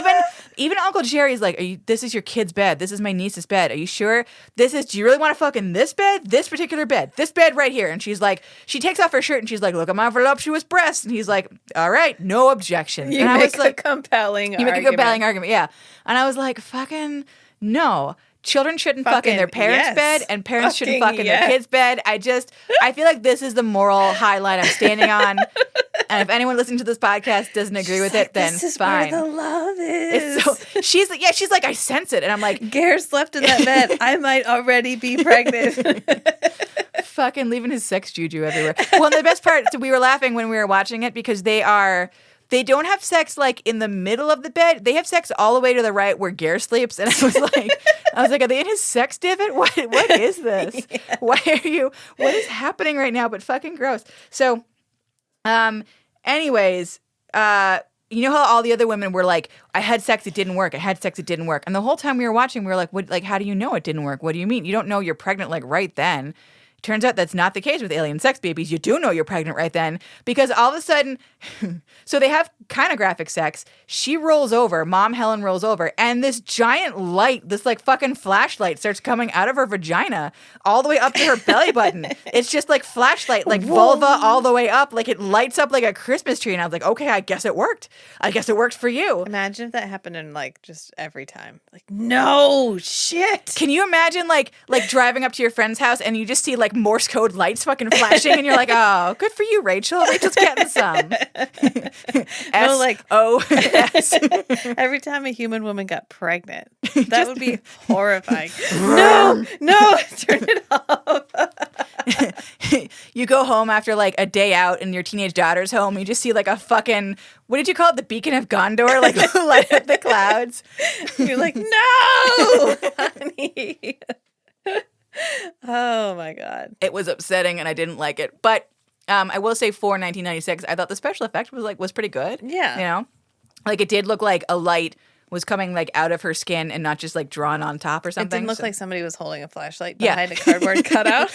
even Uncle Jerry's like, this is your kid's bed. This is my niece's bed. Are you sure? Do you really want to fuck in this bed? This particular bed? This bed right here? And she's like, she takes off her shirt and she's like, look at my voluptuous breasts. And he's like, all right, no objections. You make a compelling argument, yeah. And I was like, fucking no. Children shouldn't fuck in their parents' bed, and parents shouldn't fuck in their kids' bed. I feel like this is the moral high line I'm standing on. And if anyone listening to this podcast doesn't agree with it, then this is fine. where the love is. It's so, she's like, I sense it. And I'm like, Ger slept in that bed. I might already be pregnant. fucking leaving his sex juju everywhere. Well, and the best part, so we were laughing when we were watching it because they don't have sex like in the middle of the bed. They have sex all the way to the right where Ger sleeps. And I was like, are they in his sex divot? What is this? Yeah. Why are you, what is happening right now? But fucking gross. So, anyways, you know how all the other women were like, I had sex, it didn't work. I had sex, it didn't work. And the whole time we were watching, we were like, what, like, how do you know it didn't work? What do you mean? You don't know you're pregnant like right then. Turns out that's not the case with alien sex babies. You do know you're pregnant right then because all of a sudden, so they have kind of graphic sex. She rolls over, Mom Helen rolls over, and this giant light, this like fucking flashlight starts coming out of her vagina all the way up to her belly button. It's just like flashlight, like vulva all the way up. Like it lights up like a Christmas tree. And I was like, okay, I guess it worked. I guess it worked for you. Imagine if that happened in like just every time. Like, no shit. Can you imagine like driving up to your friend's house and you just see like Morse code lights fucking flashing and you're like, oh, good for you, Rachel. Rachel's getting some. No, like S-O-S. every time a human woman got pregnant. That would be horrifying. No, turn it off. You go home after like a day out and your teenage daughter's home. You just see like a fucking, what did you call it? The beacon of Gondor? Like light up the clouds. You're like, no, honey. Oh my God. It was upsetting and I didn't like it. But I will say for 1996, I thought the special effect was pretty good. Yeah. You know? Like it did look like a light was coming like out of her skin and not just like drawn on top or It something. didn't look like somebody was holding a flashlight behind a cardboard cutout.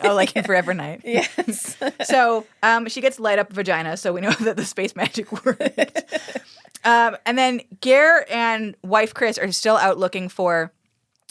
Oh, like in Forever Night. Yes. So she gets light up vagina, so we know that the space magic worked. And then Ger and wife Chris are still out looking for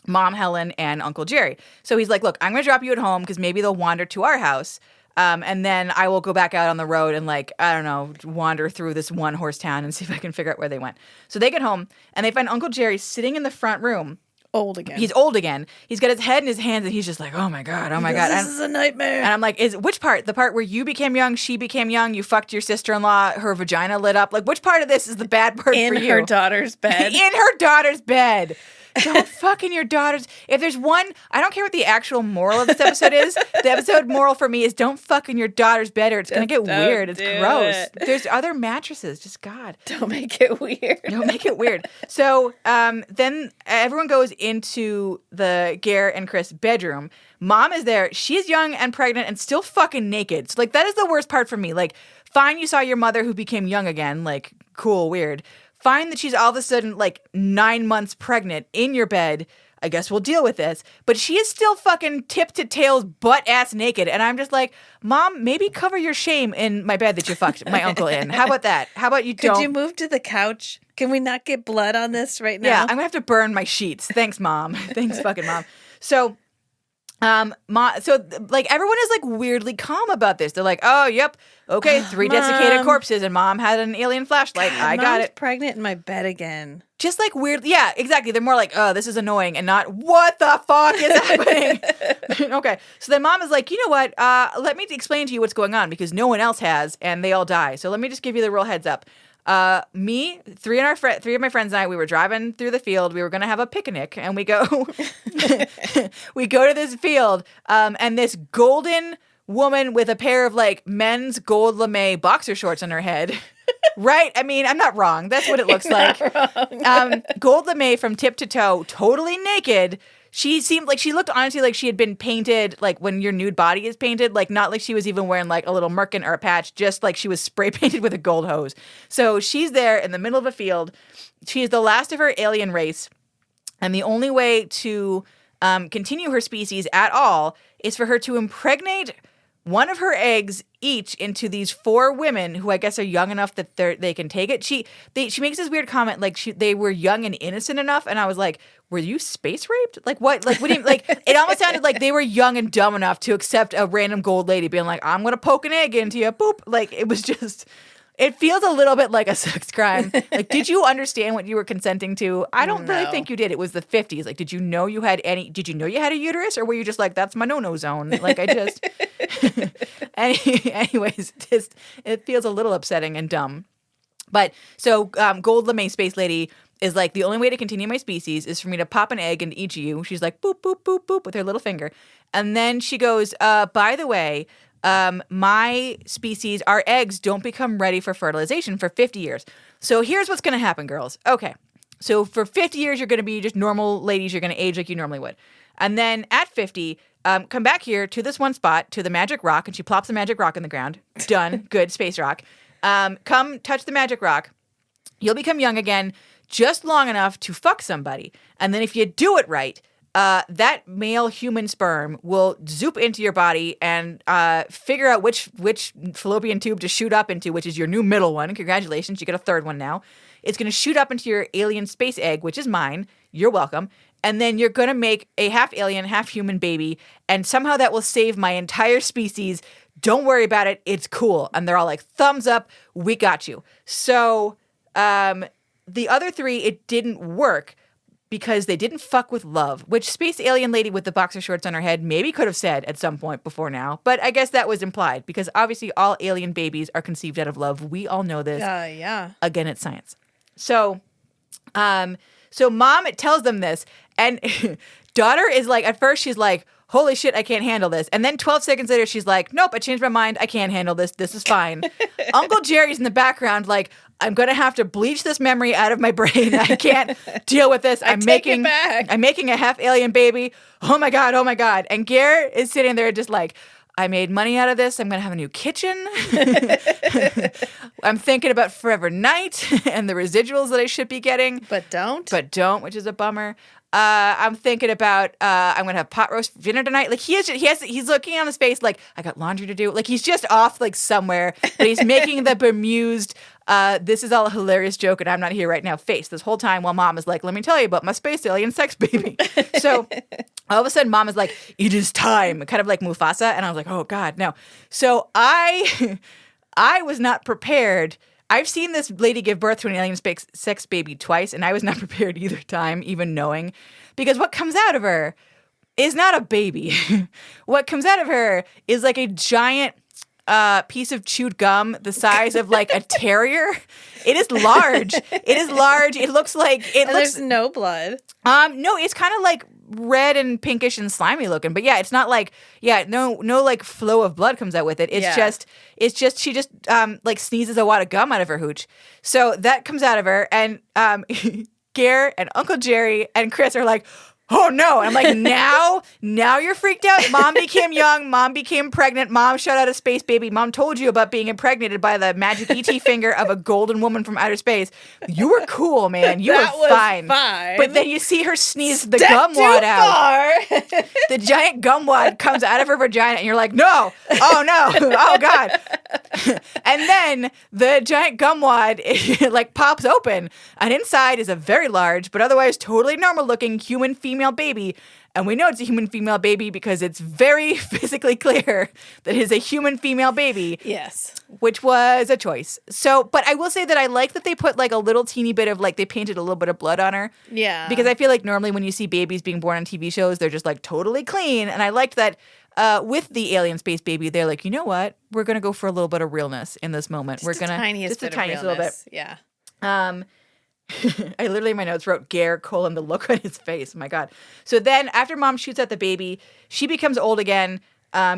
Mom Helen and Uncle Jerry. So he's like, look, I'm going to drop you at home because maybe they'll wander to our house. And then I will go back out on the road and like, I don't know, wander through this one horse town and see if I can figure out where they went. So they get home and they find Uncle Jerry sitting in the front room. Old again. He's old again. He's got his head in his hands and he's just like, oh my God. This is a nightmare. And I'm like, which part? The part where you became young, she became young, you fucked your sister-in-law, her vagina lit up. Like, which part of this is the bad part for you? In her daughter's bed. In her daughter's bed. Don't fuck in your daughter's. If there's one, I don't care what the actual moral of this episode is. The episode moral for me is don't fuck in your daughter's bed or it's going to get weird. It's gross. There's other mattresses. Just God. Don't make it weird. Don't make it weird. So then everyone goes into the Ger and Chris bedroom. Mom is there. She's young and pregnant and still fucking naked. So like that is the worst part for me. Like, fine, you saw your mother who became young again. Like, cool, weird. Fine that she's all of a sudden like 9 months pregnant in your bed. I guess we'll deal with this. But she is still fucking tip to tails, butt ass naked. And I'm just like, Mom, maybe cover your shame in my bed that you fucked my uncle in. How about that? How about you don't? Could you move to the couch? Can we not get blood on this right now? Yeah, I'm going to have to burn my sheets. Thanks, Mom. Thanks, fucking Mom. So... like everyone is like weirdly calm about this. They're like, oh, yep, okay, 3 desiccated corpses and Mom had an alien flashlight. I got it. Pregnant in my bed again. Just like weird. Yeah, exactly. They're more like, oh, this is annoying and not what the fuck is happening. Okay. So then Mom is like, you know what? Let me explain to you what's going on because no one else has and they all die. So let me just give you the real heads up. Me, three of my friends and I, we were driving through the field. We were going to have a picnic and we go to this field. And this golden woman with a pair of like men's gold lame boxer shorts on her head. Right? I mean, I'm not wrong. That's what it looks like. Gold lame from tip to toe, totally naked. She seemed like she looked honestly like she had been painted like when your nude body is painted, like not like she was even wearing like a little merkin or a patch, just like she was spray painted with a gold hose. So she's there in the middle of a field. She is the last of her alien race. And the only way to continue her species at all is for her to impregnate one of her eggs each into these 4 women who I guess are young enough that they can take it. She makes this weird comment like they were young and innocent enough, and I was like, were you space raped? Like what? Like what do you like? It almost sounded like they were young and dumb enough to accept a random gold lady being like, I'm gonna poke an egg into you, boop. Like it was just. It feels a little bit like a sex crime. Like, did you understand what you were consenting to? I don't really No. think you did. It was the 50s. Like, did you know you had a uterus, or were you just like, that's my no-no zone? Like, I just, anyways, just, it feels a little upsetting and dumb. But so Gold LeMay Space Lady is like, the only way to continue my species is for me to pop an egg into each of you. She's like, boop, boop, boop, boop with her little finger. And then she goes, by the way, my species, our eggs don't become ready for fertilization for 50 years. So here's what's going to happen, girls. Okay. So for 50 years, you're going to be just normal ladies. You're going to age like you normally would. And then at 50, come back here to this one spot, to the magic rock. And she plops the magic rock in the ground. Done. Good. Space rock. Come touch the magic rock. You'll become young again just long enough to fuck somebody. And then if you do it right, that male human sperm will zoop into your body and figure out which fallopian tube to shoot up into, which is your new middle one. Congratulations, you get a third one now. It's going to shoot up into your alien space egg, which is mine. You're welcome. And then you're going to make a half alien, half human baby, and somehow that will save my entire species. Don't worry about it. It's cool. And they're all like, thumbs up. We got you. So the other three, it didn't work because they didn't fuck with love, which Space Alien Lady with the boxer shorts on her head maybe could have said at some point before now. But I guess that was implied because obviously all alien babies are conceived out of love. We all know this. Yeah. Again, it's science. So mom tells them this, and daughter is like, at first she's like, holy shit, I can't handle this. And then 12 seconds later, she's like, nope, I changed my mind. I can't handle this. This is fine. Uncle Jerry's in the background like, I'm going to have to bleach this memory out of my brain. I can't deal with this. I'm making a half alien baby. Oh my God. Oh my God. And Ger is sitting there just like, I made money out of this. I'm going to have a new kitchen. I'm thinking about Forever Night and the residuals that I should be getting. But don't, which is a bummer. I'm thinking about I'm gonna have pot roast for dinner tonight. Like he's looking on his face like I got laundry to do. Like he's just off like somewhere, but he's making the bemused. This is all a hilarious joke, and I'm not here right now. Face this whole time while mom is like, let me tell you about my space alien sex baby. So all of a sudden, mom is like, it is time, kind of like Mufasa, and I was like, oh God, no. So I was not prepared. I've seen this lady give birth to an alien sex baby twice, and I was not prepared either time, even knowing. Because what comes out of her is not a baby. What comes out of her is like a giant piece of chewed gum the size of like a terrier. It is large. It looks like... There's no blood. No, it's kind of like red and pinkish and slimy looking, but yeah, it's not like no like flow of blood comes out with it. It's just she just like sneezes a wad of gum out of her hooch. So that comes out of her, and Ger and Uncle Jerry and Chris are like, oh no. And I'm like, now you're freaked out. Mom became young. Mom became pregnant. Mom shot out a space baby. Mom told you about being impregnated by the magic ET finger of a golden woman from outer space. You were cool, man. You were fine. But then you see her sneeze the gum wad out. The giant gum wad comes out of her vagina, and you're like, no. Oh no. Oh God. And then the giant gum wad like pops open, and inside is a very large, but otherwise totally normal looking human female baby. And we know it's a human female baby because it's very physically clear that it is a human female baby. Yes. Which was a choice. So, but I will say that I like that they put like a little teeny bit of like, they painted a little bit of blood on her. Yeah. Because I feel like normally when you see babies being born on TV shows, they're just like totally clean. And I liked that with the alien space baby, they're like, you know what? We're going to go for a little bit of realness in this moment. Just the tiniest little bit. Yeah. I literally in my notes wrote Ger, the look on his face. Oh my God. So then after mom shoots at the baby, she becomes old again.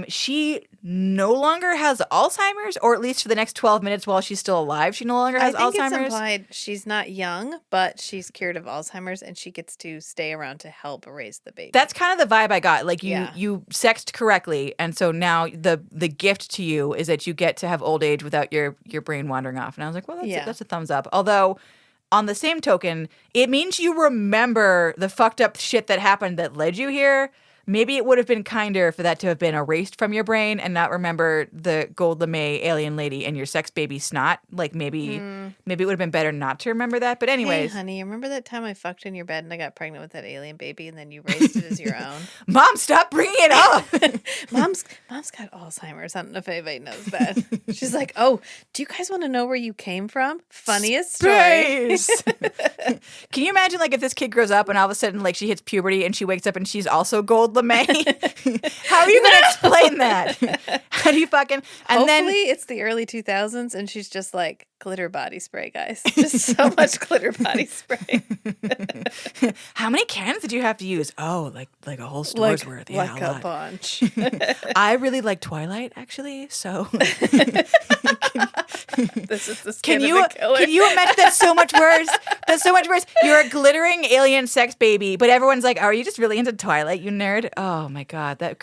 She no longer has Alzheimer's, or at least for the next 12 minutes while she's still alive, she no longer has Alzheimer's. I think it's implied she's not young, but she's cured of Alzheimer's, and she gets to stay around to help raise the baby. That's kind of the vibe I got. Like you sexed correctly, and so now the gift to you is that you get to have old age without your brain wandering off. And I was like, well, that's a thumbs up. Although, on the same token, it means you remember the fucked up shit that happened that led you here. maybe it would have been kinder for that to have been erased from your brain and not remember the gold lame alien lady and your sex baby snot. Like maybe it would have been better not to remember that. But anyways. Hey, honey, remember that time I fucked in your bed and I got pregnant with that alien baby and then you raised it as your own? Mom, stop bringing it up. Mom's got Alzheimer's. I don't know if anybody knows that. She's like, oh, do you guys want to know where you came from? Funniest story. Can you imagine like if this kid grows up and all of a sudden like she hits puberty and she wakes up and she's also gold lame? How are you going to explain that? How do you fucking... And Hopefully it's the early 2000s and she's just like, glitter body spray, guys. Just so much glitter body spray. How many cans did you have to use? Oh, like a whole store's worth. Yeah, like a bunch. I really like Twilight, actually, so... This is the skin of the killer. Can you imagine? That's so much worse. That's so much worse. You're a glittering alien sex baby, but everyone's like, are you just really into Twilight, you nerd? Oh my God, that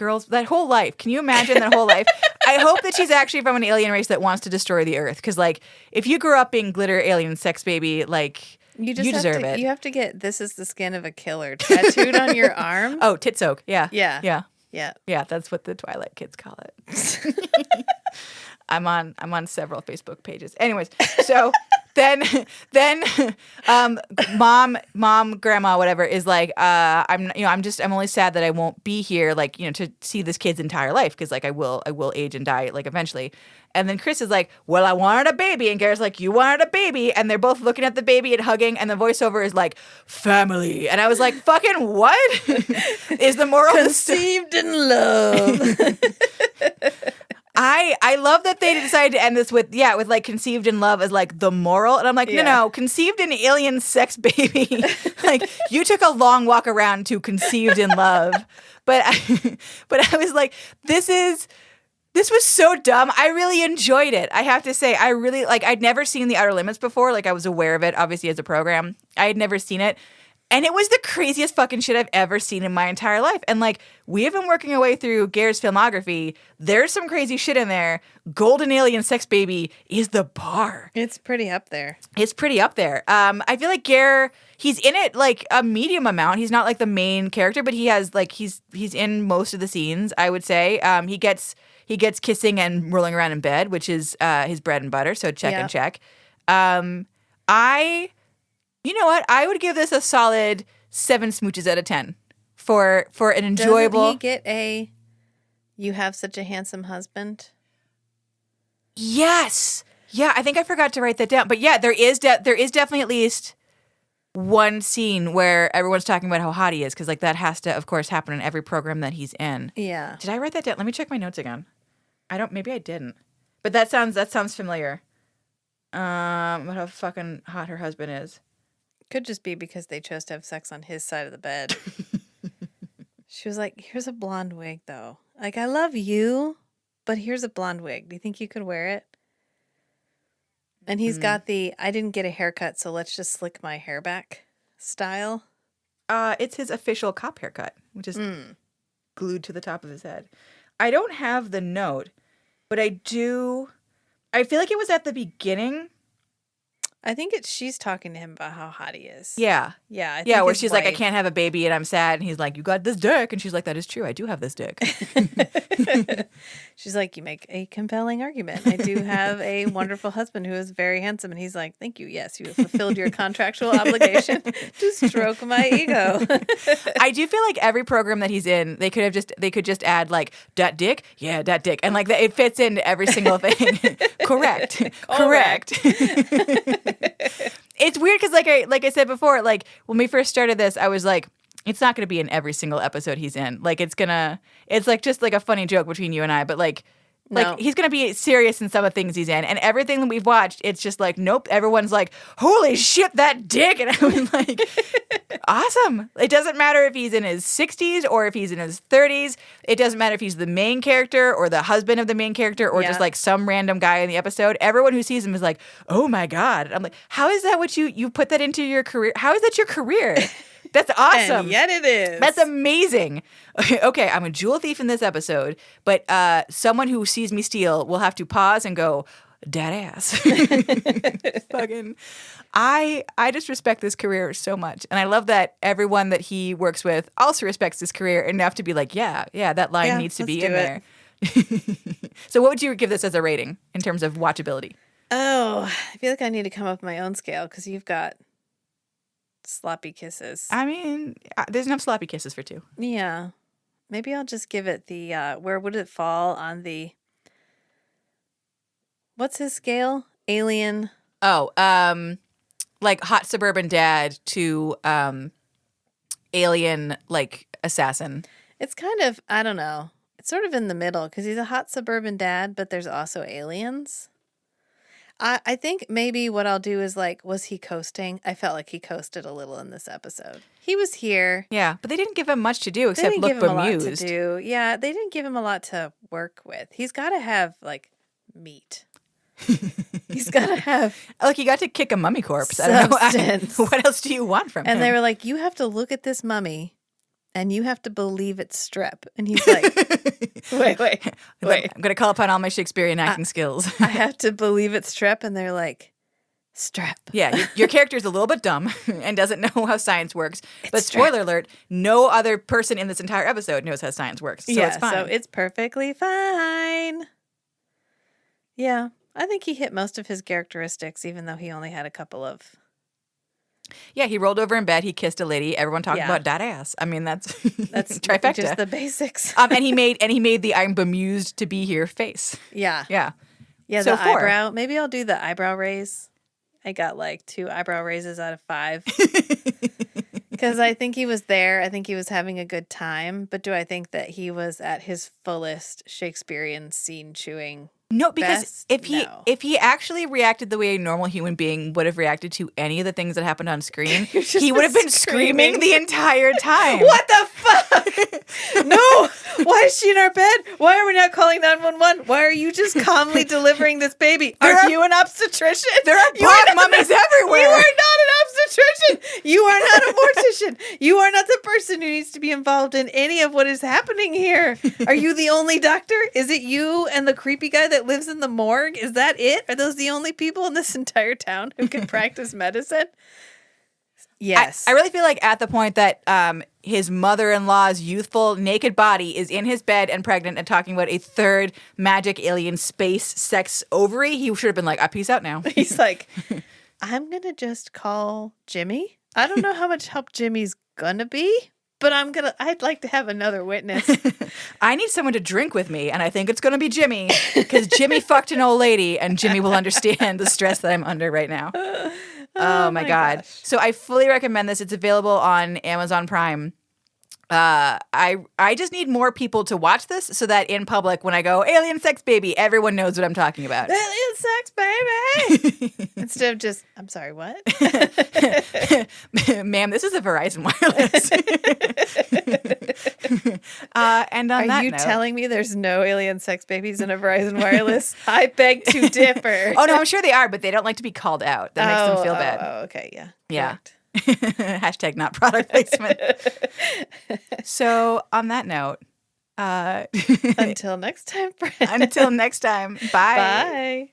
whole life. Can you imagine that whole life? I hope that she's actually from an alien race that wants to destroy the Earth. Because like, if you grew up being glitter alien sex baby, like, you deserve it. You have to get "This is the skin of a killer" tattooed on your arm. Oh, tit soak. Yeah. Yeah. Yeah, that's what the Twilight kids call it. I'm on several Facebook pages. Anyways, so then mom, grandma, whatever is like, I'm only sad that I won't be here, like, to see this kid's entire life because like I will age and die like eventually. And then Chris is like, well, I wanted a baby. And Garrett's like, you wanted a baby. And they're both looking at the baby and hugging. And the voiceover is like, family. And I was like, fucking what? Is the moral conceived in love? I love that they decided to end this with like conceived in love as like the moral. And I'm like, no, conceived in alien sex baby. Like you took a long walk around to conceived in love. But I was like, this was so dumb. I really enjoyed it. I have to say, I really I'd never seen The Outer Limits before. Like I was aware of it, obviously, as a program. I had never seen it. And it was the craziest fucking shit I've ever seen in my entire life. And like, we have been working our way through Ger's filmography. There's some crazy shit in there. Golden Alien Sex Baby is the bar. It's pretty up there. I feel like Ger, he's in it like a medium amount. He's not like the main character, but he has like, he's in most of the scenes, I would say. He gets kissing and rolling around in bed, which is his bread and butter. So check and check. You know what? I would give this a solid 7 smooches out of 10 for an enjoyable. Doesn't he get a "you have such a handsome husband"? Yes. Yeah, I think I forgot to write that down. But yeah, there is definitely at least one scene where everyone's talking about how hot he is because like that has to, of course, happen in every program that he's in. Yeah. Did I write that down? Let me check my notes again. Maybe I didn't. But that sounds familiar. What how fucking hot her husband is. Could just be because they chose to have sex on his side of the bed. She was like, here's a blonde wig, though. Like, I love you, but here's a blonde wig. Do you think you could wear it? And he's got the, I didn't get a haircut, so let's just slick my hair back style. It's his official cop haircut, which is glued to the top of his head. I don't have the note, but I feel like it was at the beginning. I think she's talking to him about how hot he is. Yeah. Yeah. I think where she's like, I can't have a baby and I'm sad. And he's like, you got this dick. And she's like, that is true. I do have this dick. She's like, you make a compelling argument. I do have a wonderful husband who is very handsome. And he's like, thank you. Yes, you have fulfilled your contractual obligation to stroke my ego. I do feel like every program that he's in, they could just add like, that dick? Yeah, that dick. And like it fits into every single thing. Correct. It's weird because like I said before, like when we first started this, I was like, it's not going to be in every single episode he's in. Like it's like just like a funny joke between you and I, but like he's going to be serious in some of the things he's in. And everything that we've watched, it's just like, nope. Everyone's like, holy shit, that dick. And I was like, awesome. It doesn't matter if he's in his 60s or if he's in his 30s. It doesn't matter if he's the main character or the husband of the main character or just like some random guy in the episode. Everyone who sees him is like, oh my God. I'm like, how is that what you put that into your career? How is that your career? That's awesome. And yet it is. That's amazing. Okay, I'm a jewel thief in this episode, but someone who sees me steal will have to pause and go, Dead ass. Fucking, I just respect this career so much, and I love that everyone that he works with also respects his career enough to be like, yeah, that line needs to be in there. So, what would you give this as a rating in terms of watchability? Oh, I feel like I need to come up with my own scale because you've got sloppy kisses. I mean, there's enough sloppy kisses for 2. Yeah, maybe I'll just give it the. Where would it fall on the? What's his scale? Alien. Oh, like hot suburban dad to alien like assassin. It's kind of, I don't know. It's sort of in the middle because he's a hot suburban dad, but there's also aliens. I think maybe what I'll do is like, was he coasting? I felt like he coasted a little in this episode. He was here. Yeah, but they didn't give him much to do They except didn't look give him bemused. a lot to do. Yeah, they didn't give him a lot to work with. He's got to have like meat. He's got to have Like, he got to kick a mummy corpse. I don't know. substance. What else do you want from him? And they were like, you have to look at this mummy and you have to believe it's strep. And he's like, wait. I'm going to call upon all my Shakespearean acting skills. I have to believe it's strep. And they're like, strep. Yeah, your character's a little bit dumb and doesn't know how science works. But It's spoiler alert, no other person in this entire episode knows how science works. So it's fine. So it's perfectly fine. Yeah, I think he hit most of his characteristics, even though he only had a couple of. Yeah, he rolled over in bed. He kissed a lady. Everyone talked about that ass. I mean, that's trifecta. Just the basics. And he made the "I'm bemused to be here" face. Yeah. Yeah. So the 4. eyebrow. Maybe I'll do the eyebrow raise. I got like 2 eyebrow raises out of 5. Because I think he was there. I think he was having a good time. But do I think that he was at his fullest Shakespearean scene chewing? No, because Best? if he actually reacted the way a normal human being would have reacted to any of the things that happened on screen, he would have been screaming the entire time. What the fuck? No! Why is she in our bed? Why are we not calling 911? Why are you just calmly delivering this baby? Are you an obstetrician? There are black mummies everywhere. You are not an obstetrician. You are not a mortician. You are not the person who needs to be involved in any of what is happening here. Are you the only doctor? Is it you and the creepy guy that lives in the morgue? Is that it? Are those the only people in this entire town who can practice medicine? Yes. I really feel like at the point that his mother-in-law's youthful naked body is in his bed and pregnant and talking about a third magic alien space sex ovary, he should have been like, peace out now. He's like, I'm going to just call Jimmy. I don't know how much help Jimmy's going to be, but I'd like to have another witness. I need someone to drink with me, and I think it's going to be Jimmy, because Jimmy fucked an old lady, and Jimmy will understand the stress that I'm under right now. Oh my God. Gosh. So I fully recommend this. It's available on Amazon Prime. I just need more people to watch this so that in public, when I go alien sex baby, everyone knows what I'm talking about. Alien sex baby. Instead of just, I'm sorry, what? Ma'am, this is a Verizon Wireless. And on that Are you note, telling me there's no alien sex babies in a Verizon Wireless? I beg to differ. Oh no, I'm sure they are, but they don't like to be called out. That makes them feel bad. Oh, okay, yeah. Yeah. Correct. Hashtag not product placement. So on that note, Until next time, friends. until next time, bye. Bye.